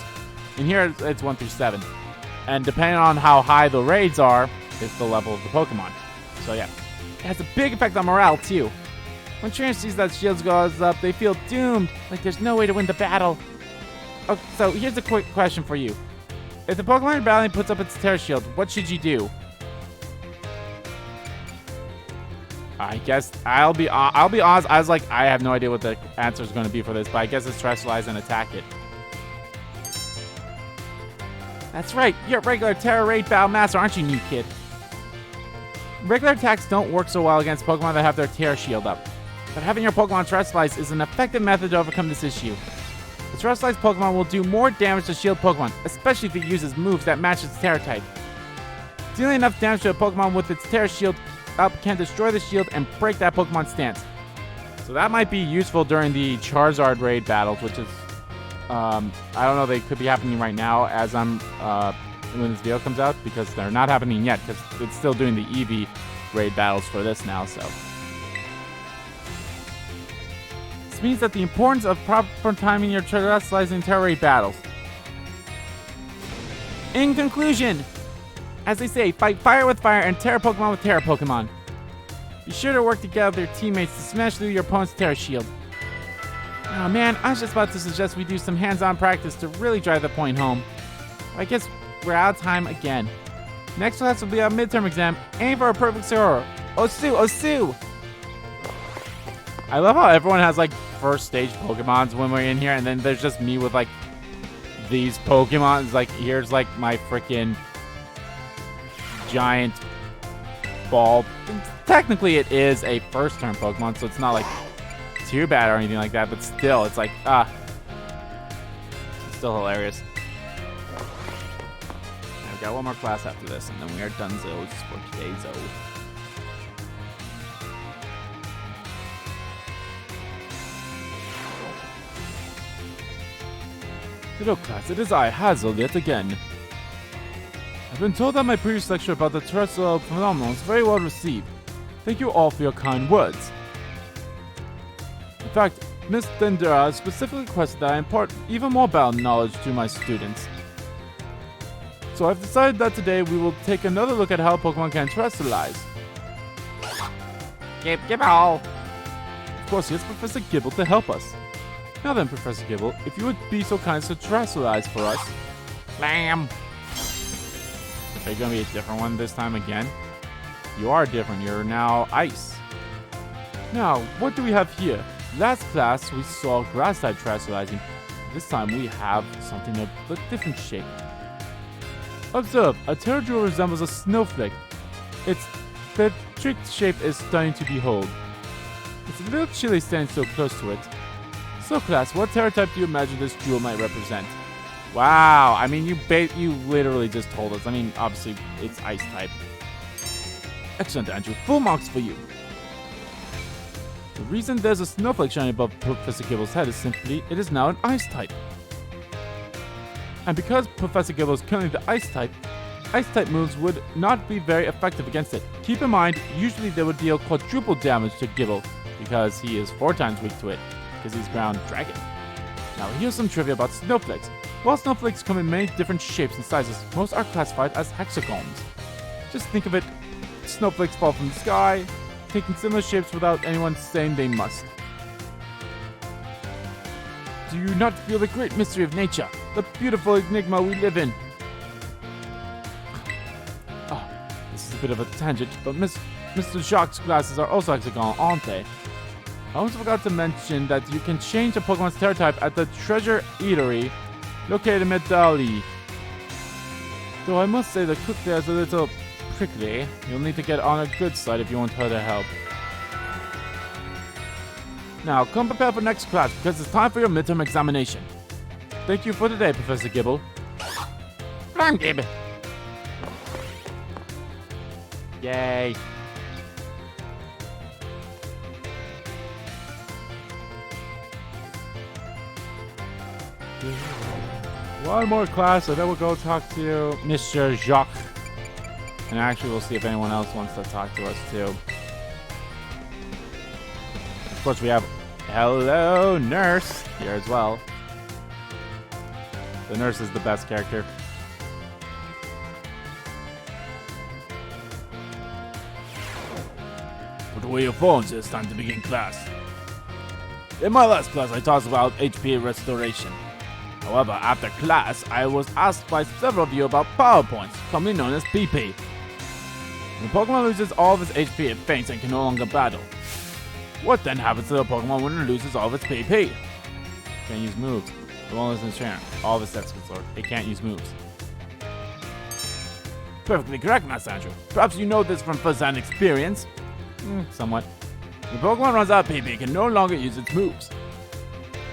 In here it's 1 through 7. And depending on how high the raids are, it's the level of the Pokemon. So yeah. It has a big effect on morale too. When trainers sees that shield goes up, they feel doomed, like there's no way to win the battle. Okay, so here's a quick question for you. If the Pokemon you're battling puts up its Terra Shield, what should you do? I guess I'll be honest. I was like, I have no idea what the answer is going to be for this, but I guess it's Terrestrialize and attack it. That's right. You're a regular Terra Raid battle master, aren't you, new kid? Regular attacks don't work so well against Pokemon that have their Terra Shield up, but having your Pokemon Terrestrialize is an effective method to overcome this issue. The Terrestrialized Pokemon will do more damage to Shield Pokemon, especially if it uses moves that match its Terra type. Dealing enough damage to a Pokemon with its Terra Shield up can destroy the shield and break that Pokemon's stance. So that might be useful during the Charizard raid battles, which is, I don't know, they could be happening right now as I'm, when this video comes out, because they're not happening yet, because it's still doing the Eevee raid battles for this now, so. This means that the importance of proper timing your Terrestrialized and Terra Raid battles. In conclusion, as they say, fight fire with fire and Terra Pokemon with Terra Pokemon. Be sure to work together with your teammates to smash through your opponent's Terra Shield. Oh man, I was just about to suggest we do some hands-on practice to really drive the point home. I guess we're out of time again. Next class will be our midterm exam. Aim for a perfect score. Osu, Osu! I love how everyone has like first stage Pokemons when we're in here, and then there's just me with like these Pokemons. Like here's like my freaking giant ball. Technically it is a first turn Pokemon, so it's not like too bad or anything like that, but still, it's like, it's still hilarious. I've got one more class after this, and then we are donezo for today's O. Hello class, it is I, Hazel, yet again. I've been told that my previous lecture about the terrestrial phenomenon was very well received. Thank you all for your kind words. In fact, Miss Dendera specifically requested that I impart even more battle knowledge to my students. So I've decided that today we will take another look at how Pokemon can terrestrialize. Gibble! Of course, here's Professor Gibble to help us. Now then, Professor Gibble, if you would be so kind as to terrestrialize for us. Blam! Are you gonna be a different one this time again? You are different, you're now ice. Now, what do we have here? Last class we saw grass type terrestrializing. This time we have something of a different shape. Observe, a pterodactyl resembles a snowflake. Its tricked shape is stunning to behold. It's a little chilly standing so close to it. So class, what terror type do you imagine this jewel might represent? Wow, I mean, you literally just told us. I mean, obviously, it's ice type. Excellent, Andrew. Full marks for you. The reason there's a snowflake shining above Professor Gibble's head is simply it is now an ice type. And because Professor Gibble is currently the ice type moves would not be very effective against it. Keep in mind, usually they would deal quadruple damage to Gibble because he is 4 times weak to it, because he's ground dragon. Now here's some trivia about snowflakes. While snowflakes come in many different shapes and sizes, most are classified as hexagons. Just think of it, snowflakes fall from the sky, taking similar shapes without anyone saying they must. Do you not feel the great mystery of nature, the beautiful enigma we live in? Oh, this is a bit of a tangent, but Mr. Jacques' glasses are also hexagonal, aren't they? I almost forgot to mention that you can change a Pokemon's terror type at the Treasure Eatery located in Medali. Though I must say the cook there is a little prickly. You'll need to get on a good side if you want her to help. Now, come prepare for next class because it's time for your midterm examination. Thank you for today, Professor Gibble. I'm Gibble. Yay. One more class, and then we'll go talk to Mr. Jacques. And actually, we'll see if anyone else wants to talk to us, too. Of course, we have Hello Nurse here as well. The nurse is the best character. Put away your phones, it's time to begin class. In my last class, I talked about HP restoration. However, after class, I was asked by several of you about power points, commonly known as PP. When a Pokemon loses all of its HP, it faints and can no longer battle. What then happens to the Pokemon when it loses all of its PP? Can't use moves. It won't listen to trainer. All of its Excalibur. It can't use moves. Perfectly correct, Master Andrew. Perhaps you know this from first-hand experience. Somewhat. When Pokemon runs out of PP, it can no longer use its moves.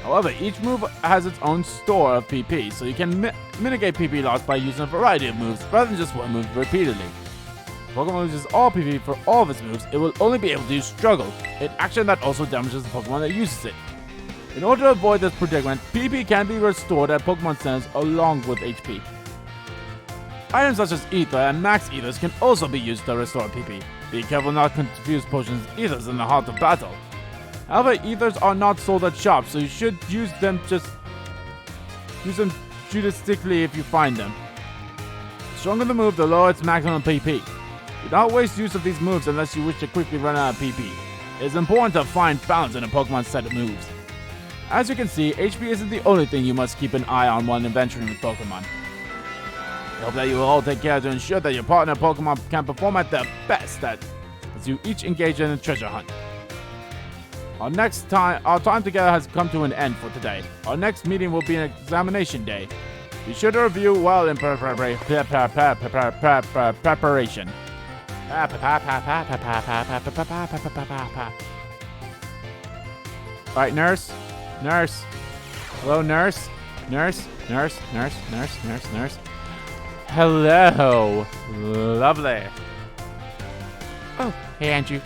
However, each move has its own store of PP, so you can mitigate PP loss by using a variety of moves rather than just one move repeatedly. If Pokemon loses all PP for all of its moves, it will only be able to use Struggle, an action that also damages the Pokemon that uses it. In order to avoid this predicament, PP can be restored at Pokemon Centers along with HP. Items such as Ether and Max Ethers can also be used to restore PP. Be careful not to confuse potions with Ethers in the heart of battle. However, Ethers are not sold at shops, so you should use them judiciously if you find them. The stronger the move, the lower its maximum PP. Do not waste use of these moves unless you wish to quickly run out of PP. It is important to find balance in a Pokemon set of moves. As you can see, HP isn't the only thing you must keep an eye on when adventuring with Pokemon. I hope that you will all take care to ensure that your partner Pokemon can perform at their best as you each engage in a treasure hunt. Our time together has come to an end for today. Our next meeting will be an examination day. Be sure to review well in preparation. All right, nurse. Nurse. Hello, nurse. Nurse. Nurse. Nurse. Nurse. Nurse. Nurse. Hello. Lovely. Oh, hey, Andrew.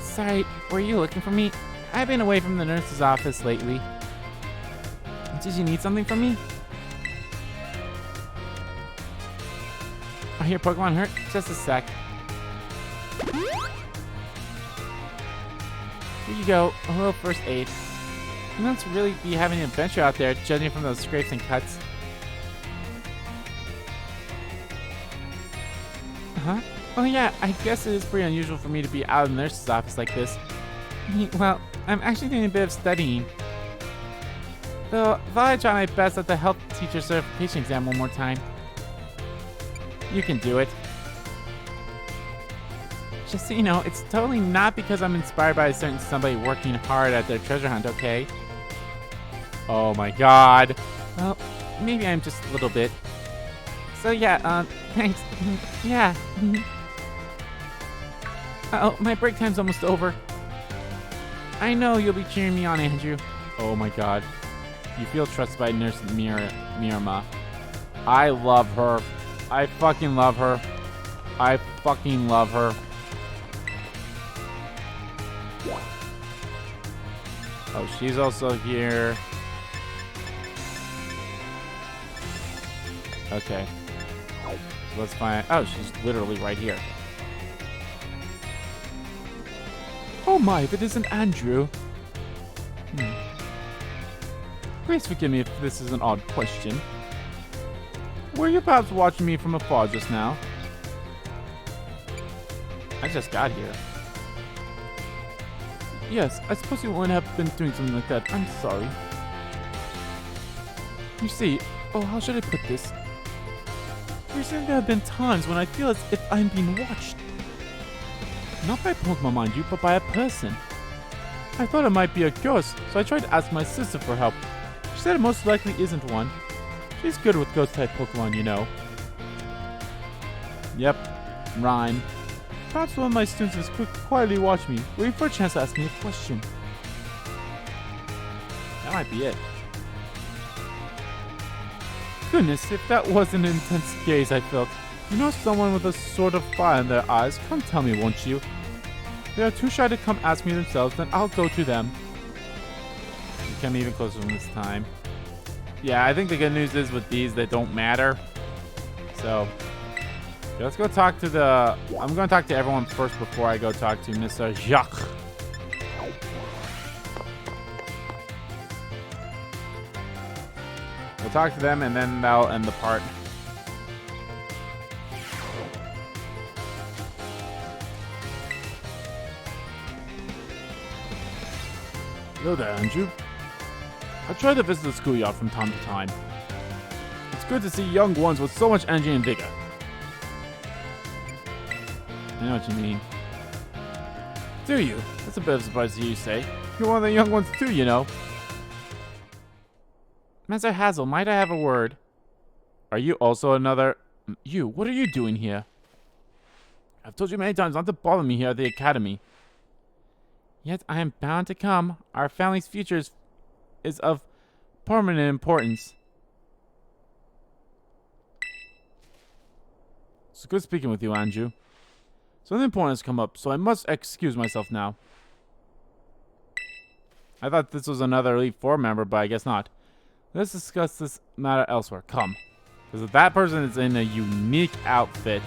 Sorry, were you looking for me? I've been away from the nurse's office lately. Did you need something from me? Are your Pokemon hurt? Just a sec. Here you go, a little first aid. You must really be having an adventure out there, judging from those scrapes and cuts. Huh? Oh yeah, I guess it is pretty unusual for me to be out of the nurse's office like this. Well, I'm actually doing a bit of studying. Though, I thought I'd try my best at the health teacher certification exam one more time. You can do it. Just so you know, it's totally not because I'm inspired by a certain somebody working hard at their treasure hunt, okay? Oh my god. Well, maybe I'm just a little bit. So yeah, thanks. Yeah. Uh-oh, my break time's almost over. I know you'll be cheering me on, Andrew. Oh my god. You feel trusted by Nurse Mirama. I love her. I fucking love her. I fucking love her. Oh, she's also here. Okay. So let's find... Oh, she's literally right here. Oh my, if it isn't Andrew. Please forgive me if this is an odd question. Were you perhaps watching me from afar just now? I just got here. Yes, I suppose you wouldn't have been doing something like that. I'm sorry. You see, how should I put this? Recently there have been times when I feel as if I'm being watched. Not by Pokemon, mind you, but by a person. I thought it might be a ghost, so I tried to ask my sister for help. She said it most likely isn't one. She's good with ghost-type Pokemon, you know. Yep, rhyme. Perhaps one of my students is quietly watching me, waiting for a chance to ask me a question. That might be it. Goodness, if that wasn't an intense gaze I felt. You know someone with a sort of fire in their eyes? Come tell me, won't you? If they are too shy to come ask me themselves, then I'll go to them. You came even closer from this time. Yeah, I think the good news is with these, they don't matter. So, let's go talk to the... I'm going to talk to everyone first before I go talk to Mr. Jacques. We'll talk to them and then that'll end the part. Hello there, Andrew. I try to visit the schoolyard from time to time. It's good to see young ones with so much energy and vigor. I know what you mean. Do you? That's a bit of a surprise to hear you say. You're one of the young ones too, you know. Master Hazel, might I have a word? Are you also another... You, what are you doing here? I've told you many times not to bother me here at the academy. Yet I am bound to come. Our family's future is of permanent importance. It's good speaking with you, Andrew. Something important has come up, so I must excuse myself now. I thought this was another Elite Four member, but I guess not. Let's discuss this matter elsewhere. Come. Because that person is in a unique outfit.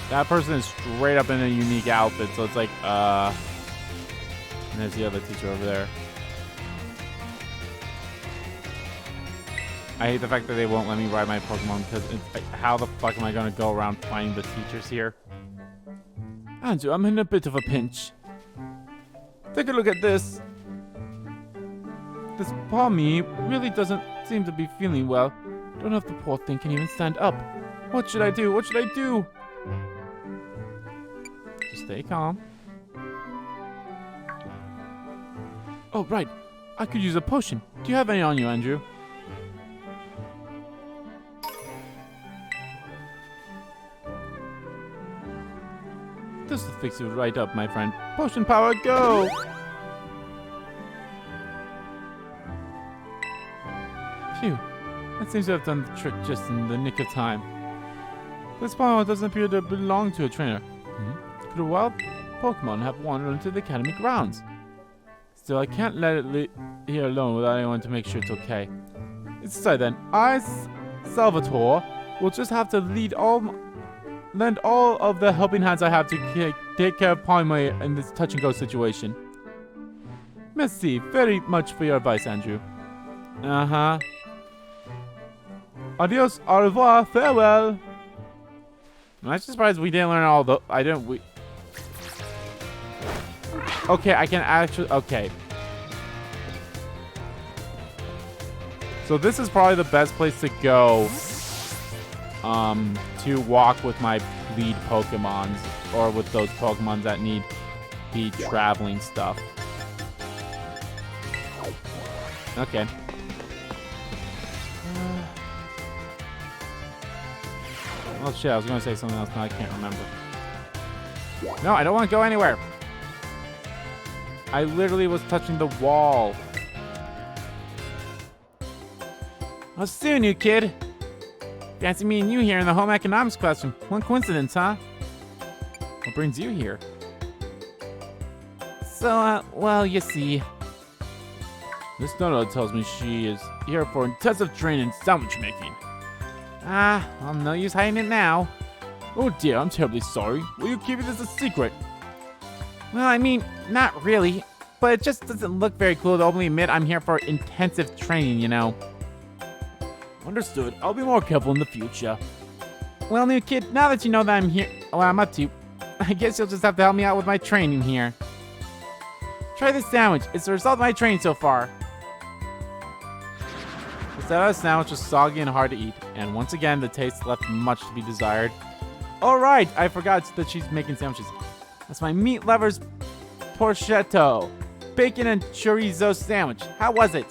That person is straight up in a unique outfit, so it's like, and there's the other teacher over there. I hate the fact that they won't let me ride my Pokemon, because it's like, how the fuck am I going to go around finding the teachers here? Andrew, I'm in a bit of a pinch. Take a look at this. This Palmy really doesn't seem to be feeling well. Don't know if the poor thing can even stand up. What should I do? What should I do? Just stay calm. Oh, right. I could use a potion. Do you have any on you, Andrew? This will fix you right up, my friend. Potion power, go! Phew. That seems to have done the trick just in the nick of time. This Pokemon doesn't appear to belong to a trainer. Could a wild Pokemon have wandered into the academy grounds? Still, I can't let it here alone without anyone to make sure it's okay. It's decided then. Salvatore, will just have to lend all of the helping hands I have to take care of Palme in this touch-and-go situation. Merci very much for your advice, Andrew. Uh-huh. Adios, au revoir, farewell. I'm actually surprised we didn't learn all the... Okay, I can actually... Okay. So this is probably the best place to go to walk with my lead Pokemons, or with those Pokemons that need the traveling stuff. Okay. Oh shit, I was going to say something else, now I can't remember. No, I don't want to go anywhere. I literally was touching the wall. I'll see you, new kid. Fancy meeting you here in the home economics classroom. One coincidence, huh? What brings you here? So, well, you see. Miss Donald tells me she is here for intensive training in sandwich making. Well, no use hiding it now. Oh dear, I'm terribly sorry. Will you keep this a secret? Well, I mean, not really. But it just doesn't look very cool to openly admit I'm here for intensive training, you know. Understood. I'll be more careful in the future. Well, new kid, now that you know that I'm here, what I'm up to, I guess you'll just have to help me out with my training here. Try this sandwich. It's the result of my training so far. The sandwich was soggy and hard to eat, and once again, the taste left much to be desired. Alright, I forgot that she's making sandwiches. That's my meat lover's porchetto. Bacon and chorizo sandwich. How was it?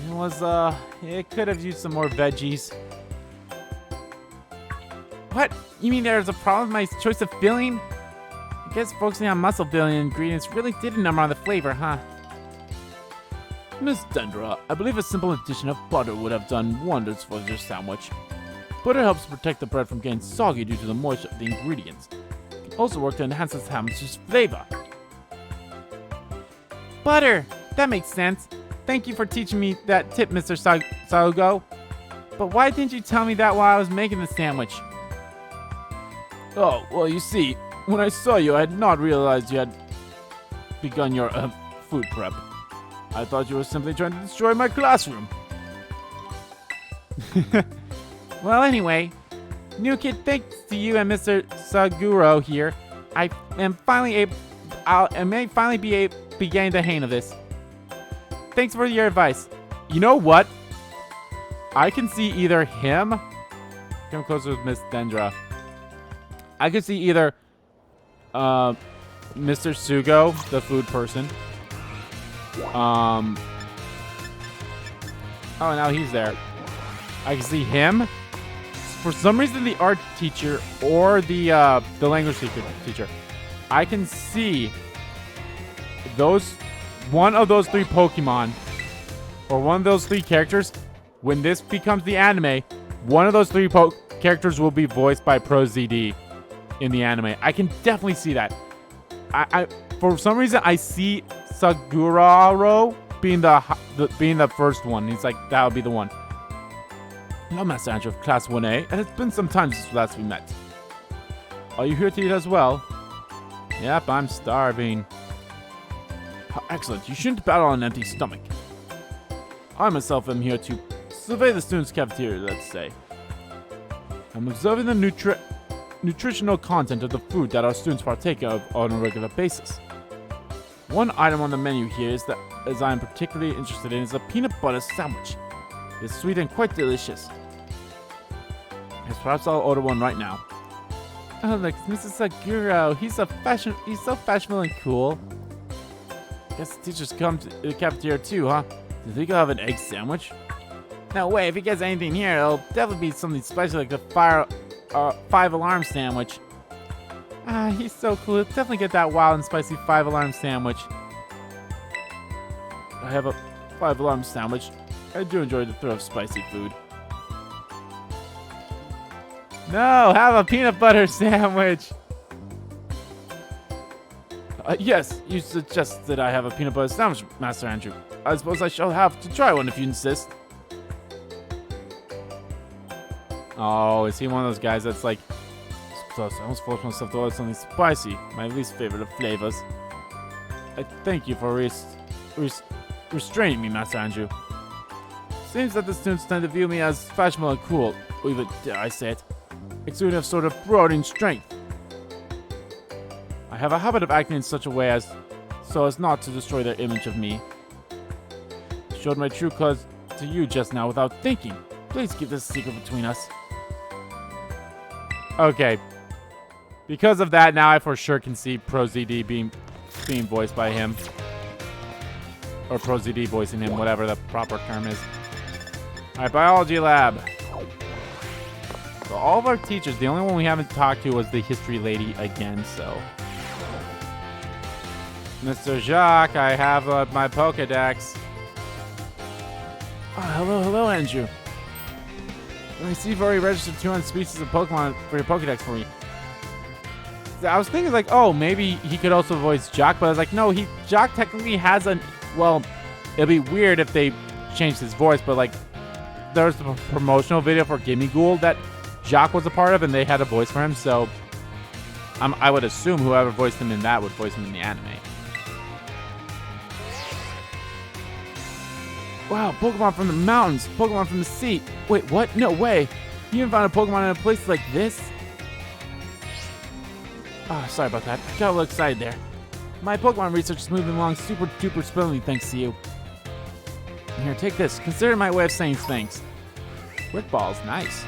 It was, it could have used some more veggies. What? You mean there's a problem with my choice of filling? I guess focusing on muscle building ingredients really did a number on the flavor, huh? Miss Dendra, I believe a simple addition of butter would have done wonders for your sandwich. Butter helps protect the bread from getting soggy due to the moisture of the ingredients. It can also work to enhance the sandwich's flavor. Butter! That makes sense. Thank you for teaching me that tip, Mr. Saugo. But why didn't you tell me that while I was making the sandwich? Oh, well, you see, when I saw you, I had not realized you had begun your food prep. I thought you were simply trying to destroy my classroom. Well, anyway, new kid, thanks to you and Mr. Saguro here, I may finally be getting the hang of this. Thanks for your advice. You know what? I can see either him. Come closer with Miss Dendra. I could see either Mr. Sugo, the food person. Oh, now he's there. I can see him. For some reason, the art teacher or the language teacher. I can see one of those three Pokemon, or one of those three characters. When this becomes the anime, one of those three characters will be voiced by ProZD in the anime. I can definitely see that. I for some reason I see Saguro being the first one. He's like, that would be the one. Hello, Master Andrew of Class 1A, and it's been some time since last we met. Are you here to eat as well? Yep, I'm starving. How excellent. You shouldn't battle on an empty stomach. I myself am here to survey the students' cafeteria, let's say. I'm observing the nutritional content of the food that our students partake of on a regular basis. One item on the menu here is that I am particularly interested in is a peanut butter sandwich. It's sweet and quite delicious. Yes, perhaps I'll order one right now. Oh look, Mr. Saguro. He's so fashionable and cool. Guess the teachers come to the cafeteria too, huh? Do you think I'll have an egg sandwich? No way, if he gets anything here, it'll definitely be something special like the 5-alarm sandwich. He's so cool. He'll definitely get that wild and spicy 5-alarm sandwich. I have a 5-alarm sandwich. I do enjoy the thrill of spicy food. No, have a peanut butter sandwich. Yes, you suggest that I have a peanut butter sandwich, Master Andrew. I suppose I shall have to try one if you insist. Oh, is he one of those guys that's like, it's close, I almost forced myself to order something spicy, my least favorite of flavors. I thank you for restraining me, Master Andrew. Seems that the students tend to view me as fashionable and cool, or even, dare I say it, exuding a sort of brooding strength. I have a habit of acting in such a way so as not to destroy their image of me. I showed my true colors to you just now without thinking. Please keep this secret between us. Okay. Because of that, now I for sure can see ProZD being voiced by him. Or ProZD voicing him, whatever the proper term is. Alright, biology lab. So all of our teachers, the only one we haven't talked to was the history lady again, so. Mr. Jacques, I have my Pokedex. Oh, hello, Andrew. I see you've already registered 200 species of Pokemon for your Pokedex for me. I was thinking like, oh, maybe he could also voice Jock, but I was like, no, Jock technically has well, it'd be weird if they changed his voice, but like, there was the promotional video for Gimme Ghoul that Jock was a part of, and they had a voice for him, so I would assume whoever voiced him in that would voice him in the anime. Wow, Pokemon from the mountains, Pokemon from the sea. Wait, what? No way. You even found a Pokemon in a place like this? Oh, sorry about that. I got a little excited there. My Pokemon research is moving along super duper smoothly thanks to you. Here, take this. Consider my way of saying thanks. Brick balls, nice.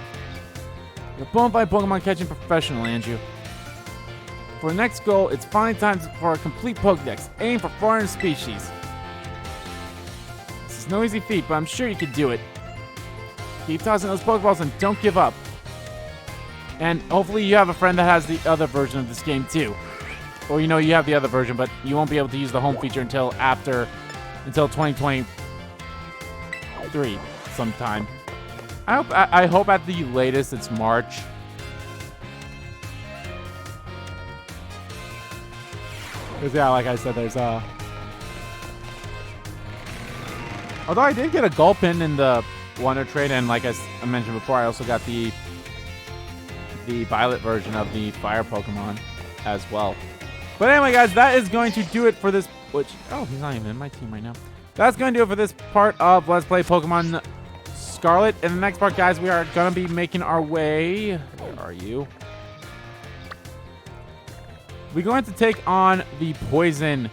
You're a bona fide Pokemon catching professional, Andrew. For the next goal, it's finally time for a complete Pokedex. Aim for 400 species. This is no easy feat, but I'm sure you can do it. Keep tossing those Pokeballs and don't give up. And hopefully you have a friend that has the other version of this game too. Or you have the other version, but you won't be able to use the home feature until 2023 sometime. I hope at the latest it's March. Because yeah, like I said, there's although I did get a Gulpin in the Wonder Trade, and like I mentioned before, I also got the Violet version of the Fire Pokemon as well. But anyway, guys, that is going to do it for this. Oh, he's not even in my team right now. That's going to do it for this part of Let's Play Pokemon Scarlet. In the next part, guys, we are going to be making our way. Where are you? We're going to take on the Poison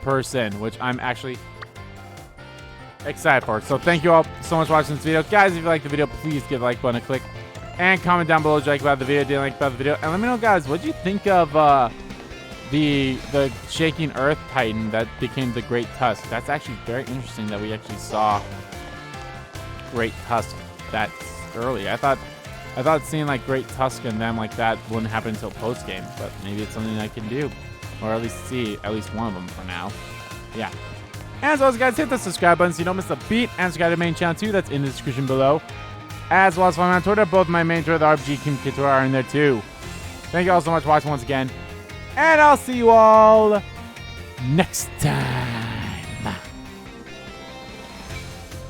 person, which I'm actually excited for. So thank you all so much for watching this video. Guys, if you liked the video, please give a like button a click. And comment down below what you like about the video, didn't like about the video. And let me know, guys, what you think of the Shaking Earth Titan that became the Great Tusk. That's actually very interesting that we actually saw Great Tusk that early. I thought seeing like Great Tusk and them like that wouldn't happen until post game, but maybe it's something I can do, or at least see at least one of them for now. Yeah. And as always, guys, hit the subscribe button so you don't miss a beat, and subscribe to the main channel too. That's in the description below. As well as follow me on Twitter. Both my main Twitter, the RBG Kim Couture, are in there too. Thank you all so much for watching once again. And I'll see you all next time.